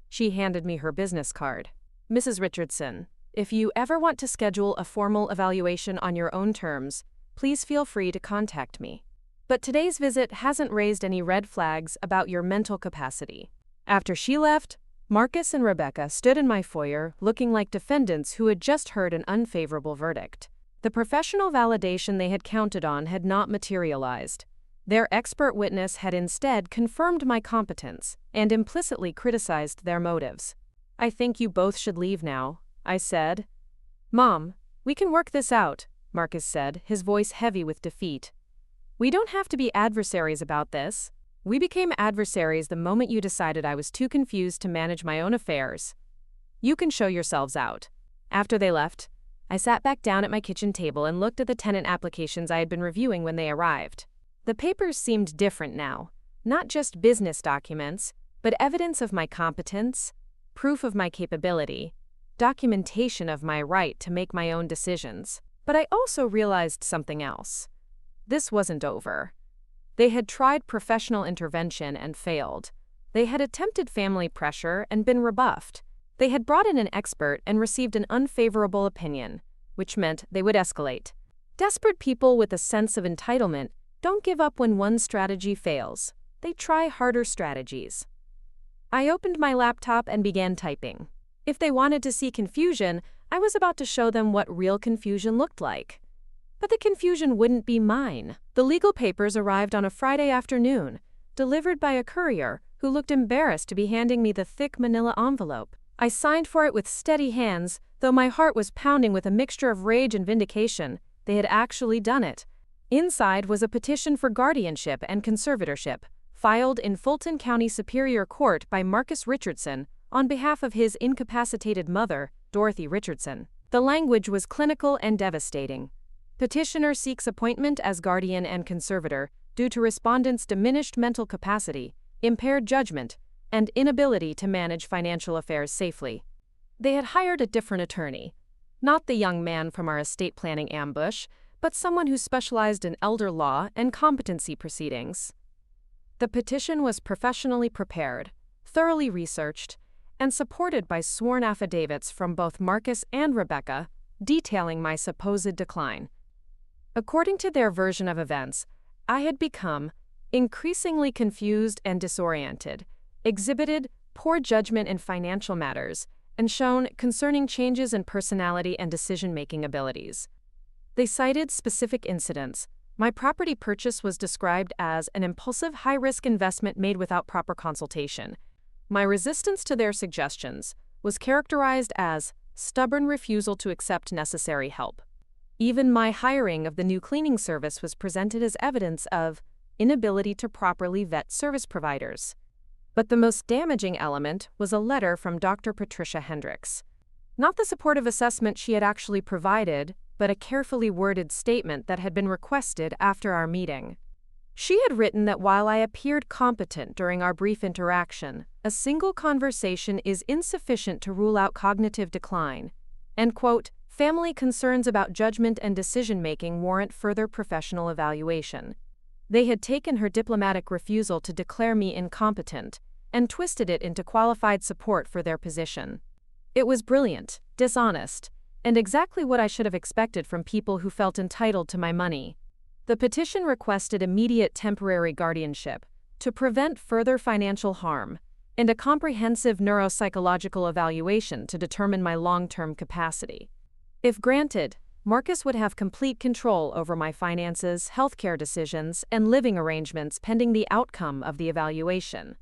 She handed me her business card. "Mrs. Richardson, if you ever want to schedule a formal evaluation on your own terms, please feel free to contact me. But today's visit hasn't raised any red flags about your mental capacity." After she left, Marcus and Rebecca stood in my foyer looking like defendants who had just heard an unfavorable verdict. The professional validation they had counted on had not materialized. Their expert witness had instead confirmed my competence and implicitly criticized their motives. "I think you both should leave now," I said. "Mom, we can work this out," Marcus said, his voice heavy with defeat. "We don't have to be adversaries about this. We became adversaries the moment you decided I was too confused to manage my own affairs. You can show yourselves out." After they left, I sat back down at my kitchen table and looked at the tenant applications I had been reviewing when they arrived. The papers seemed different now, not just business documents, but evidence of my competence, proof of my capability, documentation of my right to make my own decisions. But I also realized something else. This wasn't over. They had tried professional intervention and failed. They had attempted family pressure and been rebuffed. They had brought in an expert and received an unfavorable opinion, which meant they would escalate. Desperate people with a sense of entitlement don't give up when one strategy fails. They try harder strategies. I opened my laptop and began typing. If they wanted to see confusion, I was about to show them what real confusion looked like. But the confusion wouldn't be mine. The legal papers arrived on a Friday afternoon, delivered by a courier who looked embarrassed to be handing me the thick manila envelope. I signed for it with steady hands, though my heart was pounding with a mixture of rage and vindication. They had actually done it. Inside was a petition for guardianship and conservatorship, filed in Fulton County Superior Court by Marcus Richardson on behalf of his incapacitated mother, Dorothy Richardson. The language was clinical and devastating. Petitioner seeks appointment as guardian and conservator due to respondent's diminished mental capacity, impaired judgment, and inability to manage financial affairs safely. They had hired a different attorney. Not the young man from our estate planning ambush, but someone who specialized in elder law and competency proceedings. The petition was professionally prepared, thoroughly researched, and supported by sworn affidavits from both Marcus and Rebecca, detailing my supposed decline. According to their version of events, I had become increasingly confused and disoriented, exhibited poor judgment in financial matters, and shown concerning changes in personality and decision-making abilities. They cited specific incidents. My property purchase was described as an impulsive, high-risk investment made without proper consultation. My resistance to their suggestions was characterized as stubborn refusal to accept necessary help. Even my hiring of the new cleaning service was presented as evidence of inability to properly vet service providers. But the most damaging element was a letter from Dr. Patricia Hendricks. Not the supportive assessment she had actually provided, but a carefully worded statement that had been requested after our meeting. She had written that while I appeared competent during our brief interaction, a single conversation is insufficient to rule out cognitive decline, and, quote, family concerns about judgment and decision-making warrant further professional evaluation. They had taken her diplomatic refusal to declare me incompetent and twisted it into qualified support for their position. It was brilliant, dishonest, and exactly what I should have expected from people who felt entitled to my money. The petition requested immediate temporary guardianship to prevent further financial harm and a comprehensive neuropsychological evaluation to determine my long-term capacity. If granted, Marcus would have complete control over my finances, healthcare decisions, and living arrangements pending the outcome of the evaluation.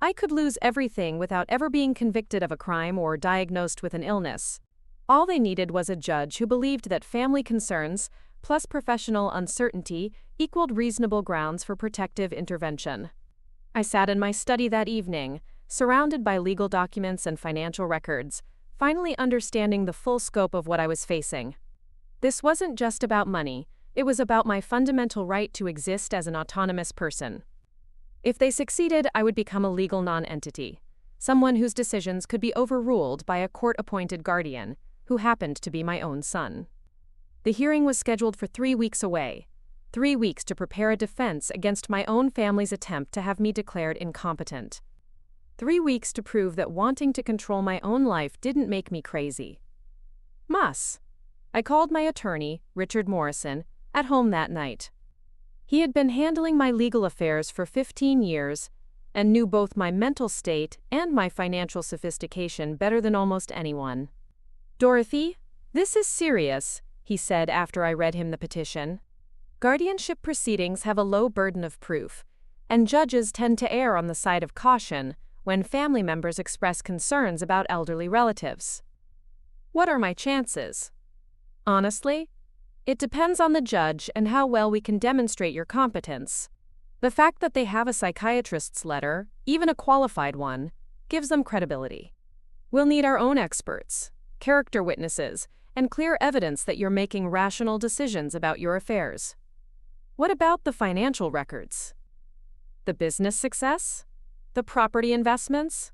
I could lose everything without ever being convicted of a crime or diagnosed with an illness. All they needed was a judge who believed that family concerns plus professional uncertainty equaled reasonable grounds for protective intervention. I sat in my study that evening, surrounded by legal documents and financial records, finally understanding the full scope of what I was facing. This wasn't just about money, it was about my fundamental right to exist as an autonomous person. If they succeeded, I would become a legal non-entity, someone whose decisions could be overruled by a court-appointed guardian, who happened to be my own son. The hearing was scheduled for 3 weeks away, 3 weeks to prepare a defense against my own family's attempt to have me declared incompetent. 3 weeks to prove that wanting to control my own life didn't make me crazy. I called my attorney, Richard Morrison, at home that night. He had been handling my legal affairs for 15 years and knew both my mental state and my financial sophistication better than almost anyone. "Dorothy, this is serious," he said after I read him the petition. "Guardianship proceedings have a low burden of proof, and judges tend to err on the side of caution when family members express concerns about elderly relatives. What are my chances? Honestly, it depends on the judge and how well we can demonstrate your competence. The fact that they have a psychiatrist's letter, even a qualified one, gives them credibility. We'll need our own experts, character witnesses, and clear evidence that you're making rational decisions about your affairs. What about the financial records? The business success? The property investments?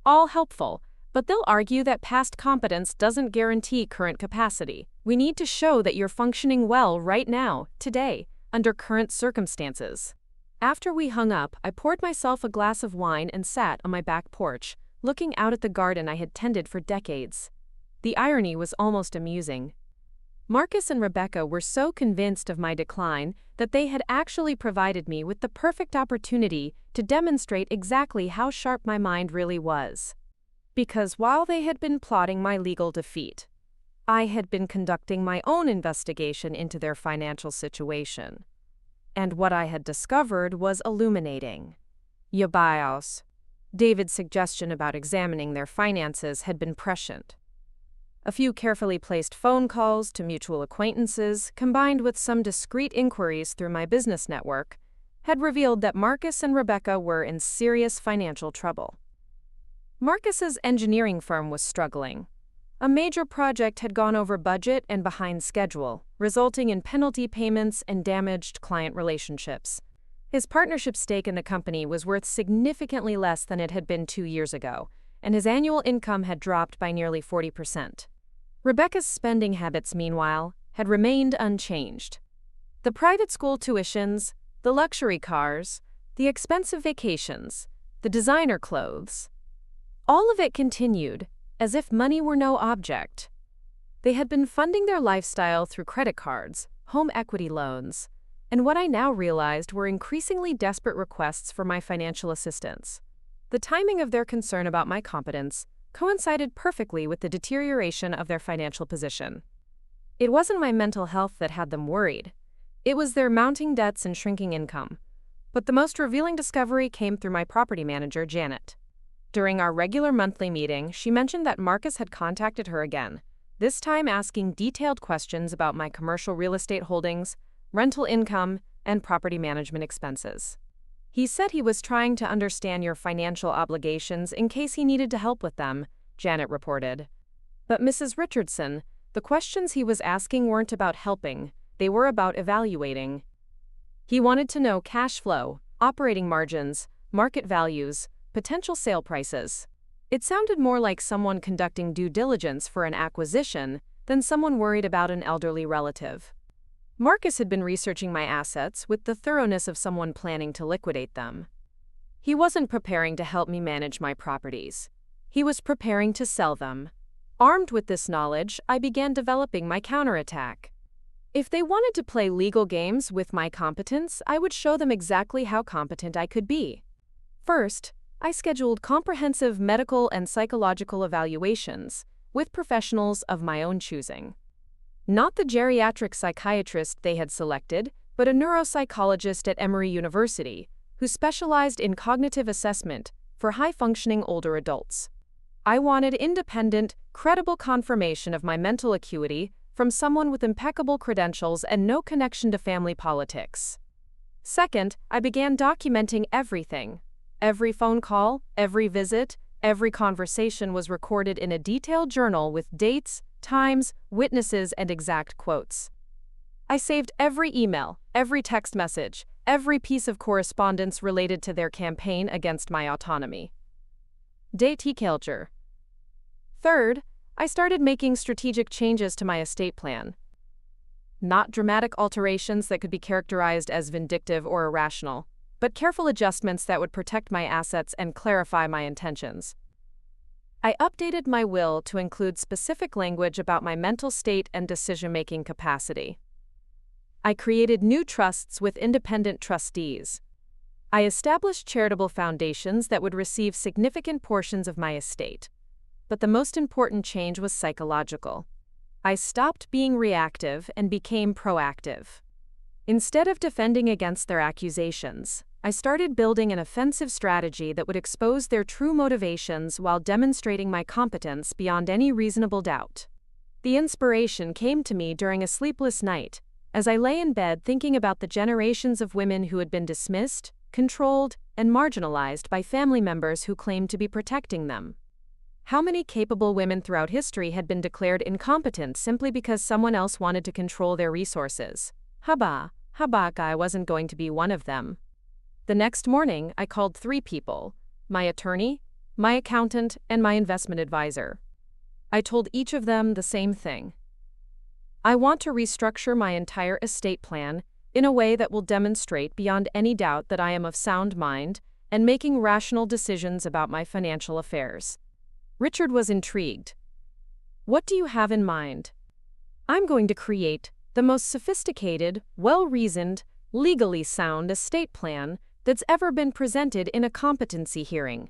All helpful, but they'll argue that past competence doesn't guarantee current capacity. We need to show that you're functioning well right now, today, under current circumstances." After we hung up, I poured myself a glass of wine and sat on my back porch, looking out at the garden I had tended for decades. The irony was almost amusing. Marcus and Rebecca were so convinced of my decline that they had actually provided me with the perfect opportunity to demonstrate exactly how sharp my mind really was. Because while they had been plotting my legal defeat, I had been conducting my own investigation into their financial situation. And what I had discovered was illuminating. Yabios. David's suggestion about examining their finances had been prescient. A few carefully placed phone calls to mutual acquaintances, combined with some discreet inquiries through my business network, had revealed that Marcus and Rebecca were in serious financial trouble. Marcus's engineering firm was struggling. A major project had gone over budget and behind schedule, resulting in penalty payments and damaged client relationships. His partnership stake in the company was worth significantly less than it had been 2 years ago, and his annual income had dropped by nearly 40%. Rebecca's spending habits, meanwhile, had remained unchanged. The private school tuitions, the luxury cars, the expensive vacations, the designer clothes, all of it continued, as if money were no object. They had been funding their lifestyle through credit cards, home equity loans, and what I now realized were increasingly desperate requests for my financial assistance. The timing of their concern about my competence coincided perfectly with the deterioration of their financial position. It wasn't my mental health that had them worried. It was their mounting debts and shrinking income. But the most revealing discovery came through my property manager, Janet. During our regular monthly meeting, she mentioned that Marcus had contacted her again, this time asking detailed questions about my commercial real estate holdings, rental income, and property management expenses. He said he was trying to understand your financial obligations in case he needed to help with them, Janet reported. But Mrs. Richardson, the questions he was asking weren't about helping, they were about evaluating. He wanted to know cash flow, operating margins, market values, potential sale prices. It sounded more like someone conducting due diligence for an acquisition than someone worried about an elderly relative. Marcus had been researching my assets with the thoroughness of someone planning to liquidate them. He wasn't preparing to help me manage my properties. He was preparing to sell them. Armed with this knowledge, I began developing my counterattack. If they wanted to play legal games with my competence, I would show them exactly how competent I could be. First, I scheduled comprehensive medical and psychological evaluations with professionals of my own choosing. Not the geriatric psychiatrist they had selected, but a neuropsychologist at Emory University who specialized in cognitive assessment for high-functioning older adults. I wanted independent, credible confirmation of my mental acuity from someone with impeccable credentials and no connection to family politics. Second, I began documenting everything. Every phone call, every visit, every conversation was recorded in a detailed journal with dates, times, witnesses, and exact quotes. I saved every email, every text message, every piece of correspondence related to their campaign against my autonomy. Culture. Third, I started making strategic changes to my estate plan. Not dramatic alterations that could be characterized as vindictive or irrational, but careful adjustments that would protect my assets and clarify my intentions. I updated my will to include specific language about my mental state and decision-making capacity. I created new trusts with independent trustees. I established charitable foundations that would receive significant portions of my estate. But the most important change was psychological. I stopped being reactive and became proactive. Instead of defending against their accusations, I started building an offensive strategy that would expose their true motivations while demonstrating my competence beyond any reasonable doubt. The inspiration came to me during a sleepless night, as I lay in bed thinking about the generations of women who had been dismissed, controlled, and marginalized by family members who claimed to be protecting them. How many capable women throughout history had been declared incompetent simply because someone else wanted to control their resources? I wasn't going to be one of them. The next morning, I called 3 people: my attorney, my accountant, and my investment advisor. I told each of them the same thing. I want to restructure my entire estate plan in a way that will demonstrate beyond any doubt that I am of sound mind and making rational decisions about my financial affairs. Richard was intrigued. What do you have in mind? I'm going to create the most sophisticated, well-reasoned, legally sound estate plan that's ever been presented in a competency hearing.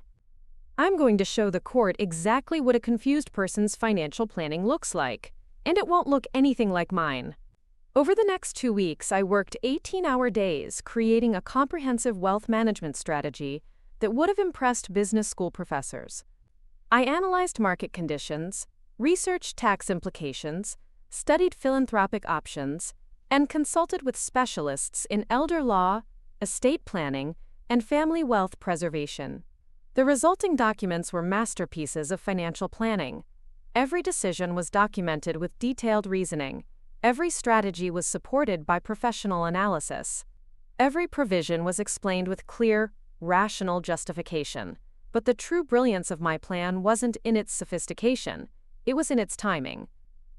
I'm going to show the court exactly what a confused person's financial planning looks like, and it won't look anything like mine. Over the next 2 weeks, I worked 18-hour days creating a comprehensive wealth management strategy that would have impressed business school professors. I analyzed market conditions, researched tax implications, studied philanthropic options, and consulted with specialists in elder law, estate planning, and family wealth preservation. The resulting documents were masterpieces of financial planning. Every decision was documented with detailed reasoning. Every strategy was supported by professional analysis. Every provision was explained with clear, rational justification. But the true brilliance of my plan wasn't in its sophistication, it was in its timing.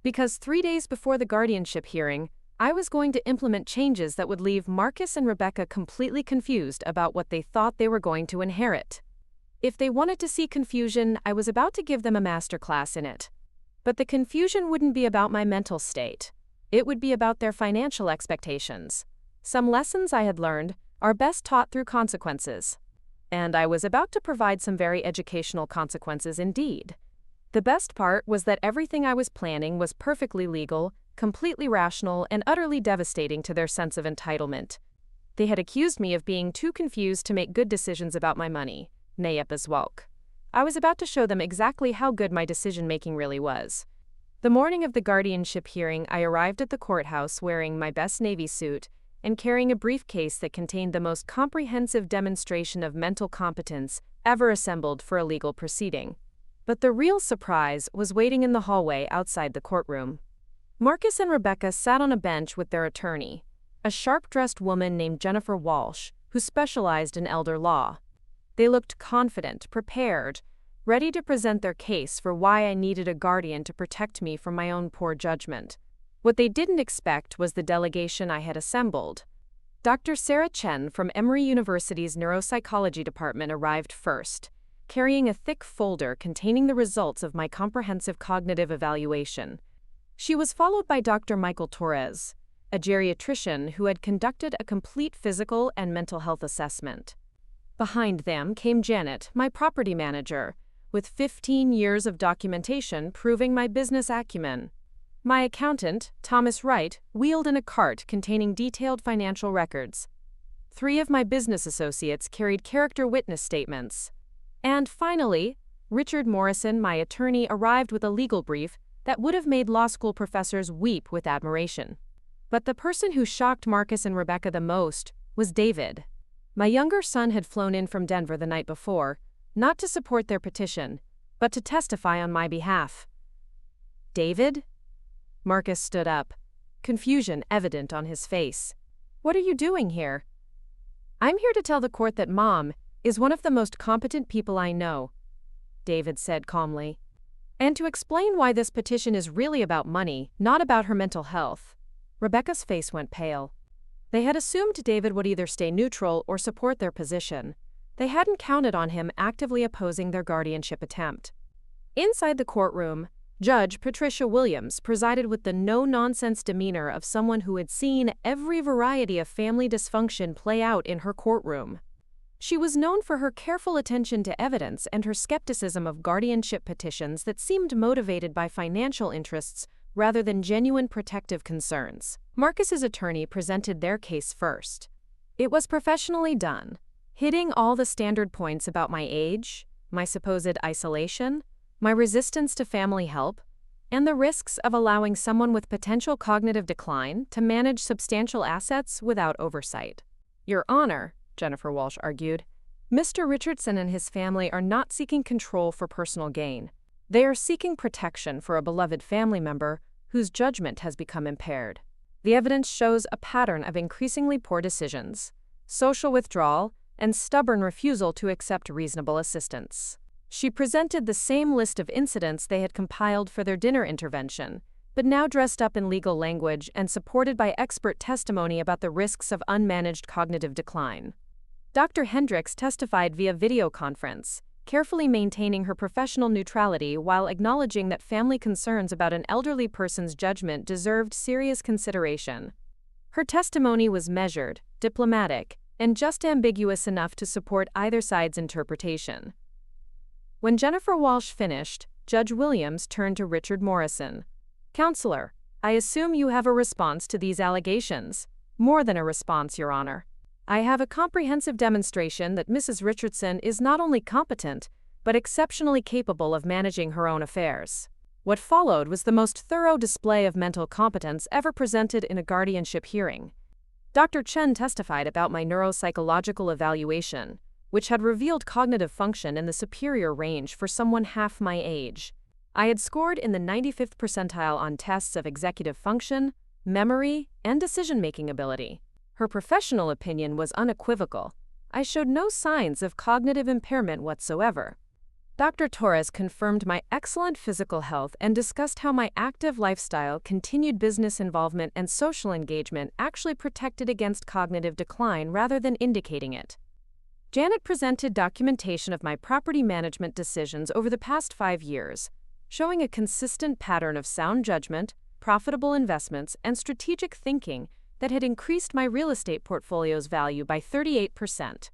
Because 3 days before the guardianship hearing, I was going to implement changes that would leave Marcus and Rebecca completely confused about what they thought they were going to inherit. If they wanted to see confusion, I was about to give them a masterclass in it. But the confusion wouldn't be about my mental state. It would be about their financial expectations. Some lessons I had learned are best taught through consequences. And I was about to provide some very educational consequences indeed. The best part was that everything I was planning was perfectly legal, completely rational, and utterly devastating to their sense of entitlement. They had accused me of being too confused to make good decisions about my money, irresponsible. I was about to show them exactly how good my decision-making really was. The morning of the guardianship hearing, I arrived at the courthouse wearing my best navy suit and carrying a briefcase that contained the most comprehensive demonstration of mental competence ever assembled for a legal proceeding. But the real surprise was waiting in the hallway outside the courtroom. Marcus and Rebecca sat on a bench with their attorney, a sharp-dressed woman named Jennifer Walsh, who specialized in elder law. They looked confident, prepared, ready to present their case for why I needed a guardian to protect me from my own poor judgment. What they didn't expect was the delegation I had assembled. Dr. Sarah Chen from Emory University's neuropsychology department arrived first, carrying a thick folder containing the results of my comprehensive cognitive evaluation. She was followed by Dr. Michael Torres, a geriatrician who had conducted a complete physical and mental health assessment. Behind them came Janet, my property manager, with 15 years of documentation proving my business acumen. My accountant, Thomas Wright, wheeled in a cart containing detailed financial records. 3 of my business associates carried character witness statements. And finally, Richard Morrison, my attorney, arrived with a legal brief that would have made law school professors weep with admiration. But the person who shocked Marcus and Rebecca the most was David. My younger son had flown in from Denver the night before, not to support their petition, but to testify on my behalf. David? Marcus stood up, confusion evident on his face. What are you doing here? I'm here to tell the court that Mom is one of the most competent people I know, David said calmly, and to explain why this petition is really about money, not about her mental health. Rebecca's face went pale. They had assumed David would either stay neutral or support their position. They hadn't counted on him actively opposing their guardianship attempt. Inside the courtroom, Judge Patricia Williams presided with the no-nonsense demeanor of someone who had seen every variety of family dysfunction play out in her courtroom. She was known for her careful attention to evidence and her skepticism of guardianship petitions that seemed motivated by financial interests rather than genuine protective concerns. Marcus's attorney presented their case first. It was professionally done, hitting all the standard points about my age, my supposed isolation, my resistance to family help, and the risks of allowing someone with potential cognitive decline to manage substantial assets without oversight. Your Honor, Jennifer Walsh argued, Mr. Richardson and his family are not seeking control for personal gain. They are seeking protection for a beloved family member whose judgment has become impaired. The evidence shows a pattern of increasingly poor decisions, social withdrawal, and stubborn refusal to accept reasonable assistance. She presented the same list of incidents they had compiled for their dinner intervention, but now dressed up in legal language and supported by expert testimony about the risks of unmanaged cognitive decline. Dr. Hendricks testified via video conference, carefully maintaining her professional neutrality while acknowledging that family concerns about an elderly person's judgment deserved serious consideration. Her testimony was measured, diplomatic, and just ambiguous enough to support either side's interpretation. When Jennifer Walsh finished, Judge Williams turned to Richard Morrison. Counselor, I assume you have a response to these allegations. More than a response, Your Honor. I have a comprehensive demonstration that Mrs. Richardson is not only competent, but exceptionally capable of managing her own affairs. What followed was the most thorough display of mental competence ever presented in a guardianship hearing. Dr. Chen testified about my neuropsychological evaluation, which had revealed cognitive function in the superior range for someone half my age. I had scored in the 95th percentile on tests of executive function, memory, and decision-making ability. Her professional opinion was unequivocal. I showed no signs of cognitive impairment whatsoever. Dr. Torres confirmed my excellent physical health and discussed how my active lifestyle, continued business involvement, and social engagement actually protected against cognitive decline rather than indicating it. Janet presented documentation of my property management decisions over the past 5 years, showing a consistent pattern of sound judgment, profitable investments, and strategic thinking that had increased my real estate portfolio's value by 38%.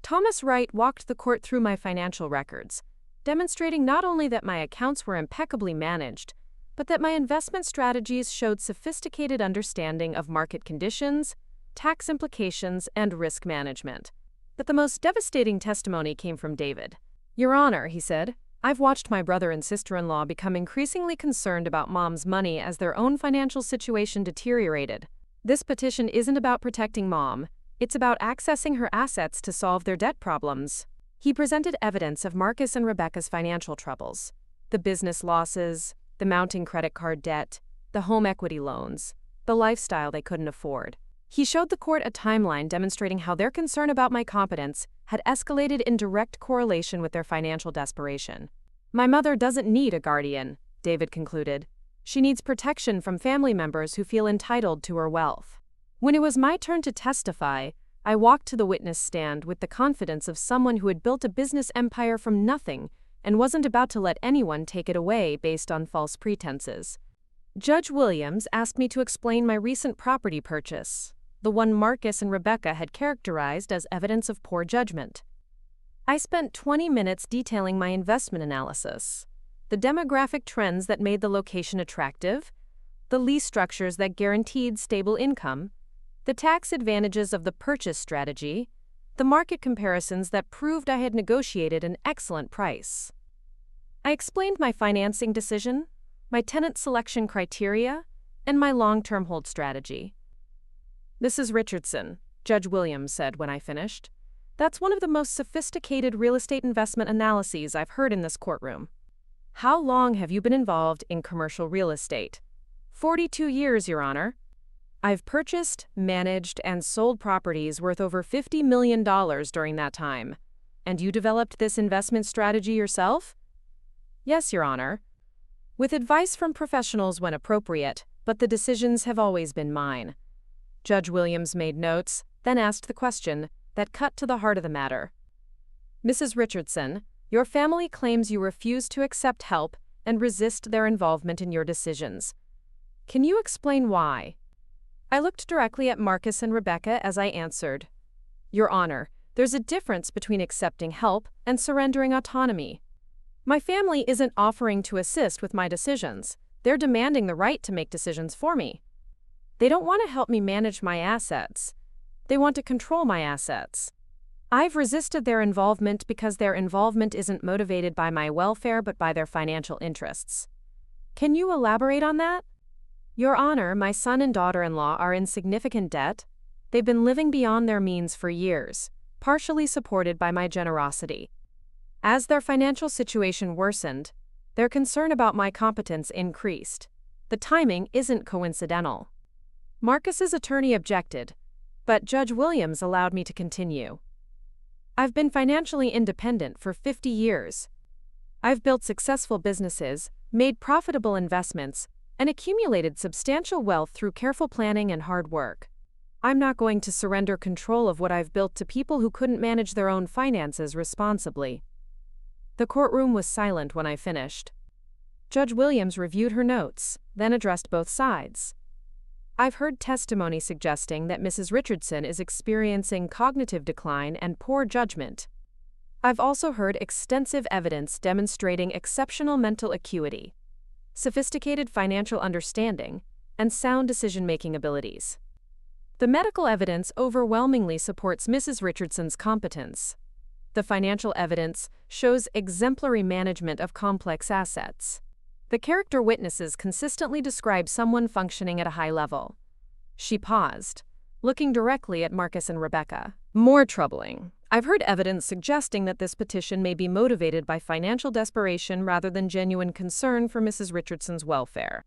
Thomas Wright walked the court through my financial records, demonstrating not only that my accounts were impeccably managed, but that my investment strategies showed sophisticated understanding of market conditions, tax implications, and risk management. But the most devastating testimony came from David. "Your Honor," he said, "I've watched my brother and sister-in-law become increasingly concerned about Mom's money as their own financial situation deteriorated. This petition isn't about protecting Mom, it's about accessing her assets to solve their debt problems." He presented evidence of Marcus and Rebecca's financial troubles: the business losses, the mounting credit card debt, the home equity loans, the lifestyle they couldn't afford. He showed the court a timeline demonstrating how their concern about my competence had escalated in direct correlation with their financial desperation. "My mother doesn't need a guardian," David concluded. "She needs protection from family members who feel entitled to her wealth." When it was my turn to testify, I walked to the witness stand with the confidence of someone who had built a business empire from nothing and wasn't about to let anyone take it away based on false pretenses. Judge Williams asked me to explain my recent property purchase, the one Marcus and Rebecca had characterized as evidence of poor judgment. I spent 20 minutes detailing my investment analysis, the demographic trends that made the location attractive, the lease structures that guaranteed stable income, the tax advantages of the purchase strategy, the market comparisons that proved I had negotiated an excellent price. I explained my financing decision, my tenant selection criteria, and my long-term hold strategy. "Mrs. Richardson," Judge Williams said when I finished, "that's one of the most sophisticated real estate investment analyses I've heard in this courtroom. How long have you been involved in commercial real estate?" 42 years, Your Honor. "I've purchased, managed, and sold properties worth over $50 million during that time. And you developed this investment strategy yourself?" "Yes, Your Honor. With advice from professionals when appropriate, but the decisions have always been mine." Judge Williams made notes, then asked the question that cut to the heart of the matter. "Mrs. Richardson, your family claims you refuse to accept help and resist their involvement in your decisions. Can you explain why?" I looked directly at Marcus and Rebecca as I answered. "Your Honor, there's a difference between accepting help and surrendering autonomy. My family isn't offering to assist with my decisions. They're demanding the right to make decisions for me. They don't want to help me manage my assets. They want to control my assets. I've resisted their involvement because their involvement isn't motivated by my welfare but by their financial interests." "Can you elaborate on that?" "Your Honor, my son and daughter-in-law are in significant debt. They've been living beyond their means for years, partially supported by my generosity. As their financial situation worsened, their concern about my competence increased. The timing isn't coincidental." Marcus's attorney objected, but Judge Williams allowed me to continue. "I've been financially independent for 50 years. I've built successful businesses, made profitable investments, and accumulated substantial wealth through careful planning and hard work. I'm not going to surrender control of what I've built to people who couldn't manage their own finances responsibly." The courtroom was silent when I finished. Judge Williams reviewed her notes, then addressed both sides. "I've heard testimony suggesting that Mrs. Richardson is experiencing cognitive decline and poor judgment. I've also heard extensive evidence demonstrating exceptional mental acuity, sophisticated financial understanding, and sound decision-making abilities. The medical evidence overwhelmingly supports Mrs. Richardson's competence. The financial evidence shows exemplary management of complex assets. The character witnesses consistently describe someone functioning at a high level." She paused, looking directly at Marcus and Rebecca. "More troubling, I've heard evidence suggesting that this petition may be motivated by financial desperation rather than genuine concern for Mrs. Richardson's welfare.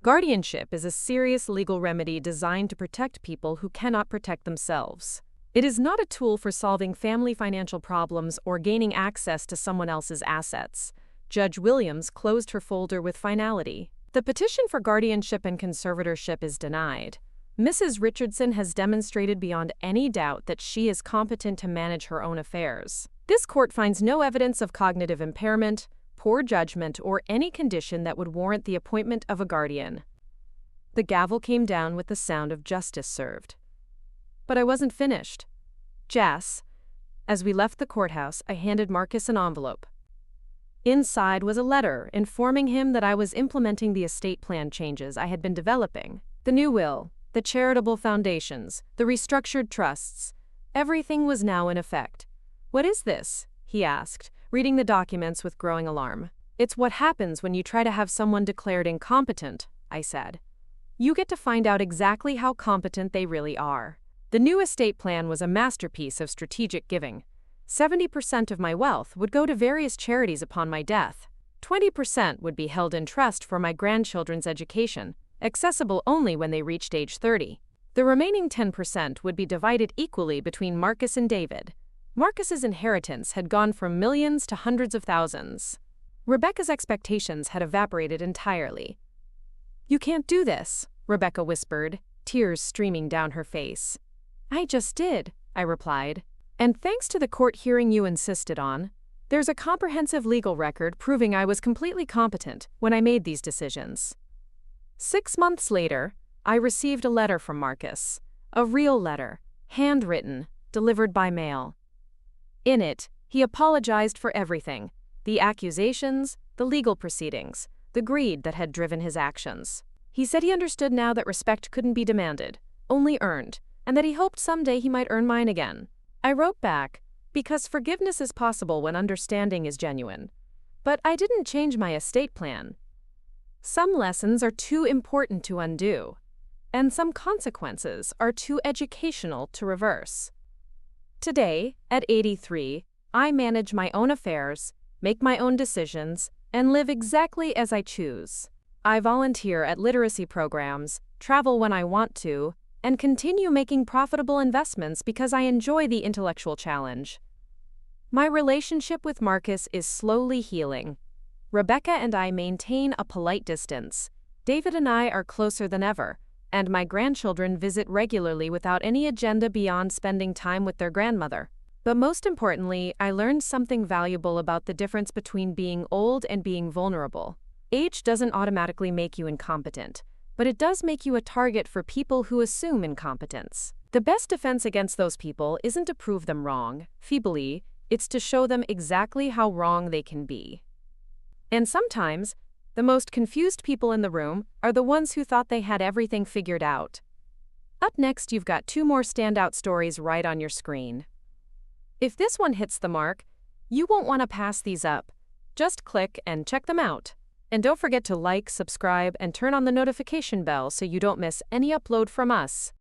Guardianship is a serious legal remedy designed to protect people who cannot protect themselves. It is not a tool for solving family financial problems or gaining access to someone else's assets." Judge Williams closed her folder with finality. "The petition for guardianship and conservatorship is denied. Mrs. Richardson has demonstrated beyond any doubt that she is competent to manage her own affairs. This court finds no evidence of cognitive impairment, poor judgment, or any condition that would warrant the appointment of a guardian." The gavel came down with the sound of justice served. But I wasn't finished. Jas, as we left the courthouse, I handed Marcus an envelope. Inside was a letter informing him that I was implementing the estate plan changes I had been developing. The new will, the charitable foundations, the restructured trusts, everything was now in effect. "What is this?" he asked, reading the documents with growing alarm. "It's what happens when you try to have someone declared incompetent," I said. "You get to find out exactly how competent they really are." The new estate plan was a masterpiece of strategic giving. 70% of my wealth would go to various charities upon my death. 20% would be held in trust for my grandchildren's education, accessible only when they reached age 30. The remaining 10% would be divided equally between Marcus and David. Marcus's inheritance had gone from millions to hundreds of thousands. Rebecca's expectations had evaporated entirely. "You can't do this," Rebecca whispered, tears streaming down her face. "I just did," I replied. "And thanks to the court hearing you insisted on, there's a comprehensive legal record proving I was completely competent when I made these decisions." 6 months later, I received a letter from Marcus. A real letter, handwritten, delivered by mail. In it, he apologized for everything: the accusations, the legal proceedings, the greed that had driven his actions. He said he understood now that respect couldn't be demanded, only earned, and that he hoped someday he might earn mine again. I wrote back, because forgiveness is possible when understanding is genuine. But I didn't change my estate plan. Some lessons are too important to undo, and some consequences are too educational to reverse. Today, at 83, I manage my own affairs, make my own decisions, and live exactly as I choose. I volunteer at literacy programs, travel when I want to, and continue making profitable investments because I enjoy the intellectual challenge. My relationship with Marcus is slowly healing. Rebecca and I maintain a polite distance. David and I are closer than ever, and my grandchildren visit regularly without any agenda beyond spending time with their grandmother. But most importantly, I learned something valuable about the difference between being old and being vulnerable. Age doesn't automatically make you incompetent, but it does make you a target for people who assume incompetence. The best defense against those people isn't to prove them wrong, feebly, it's to show them exactly how wrong they can be. And sometimes, the most confused people in the room are the ones who thought they had everything figured out. Up next, you've got 2 more standout stories right on your screen. If this one hits the mark, you won't want to pass these up. Just click and check them out. And don't forget to like, subscribe, and turn on the notification bell so you don't miss any upload from us.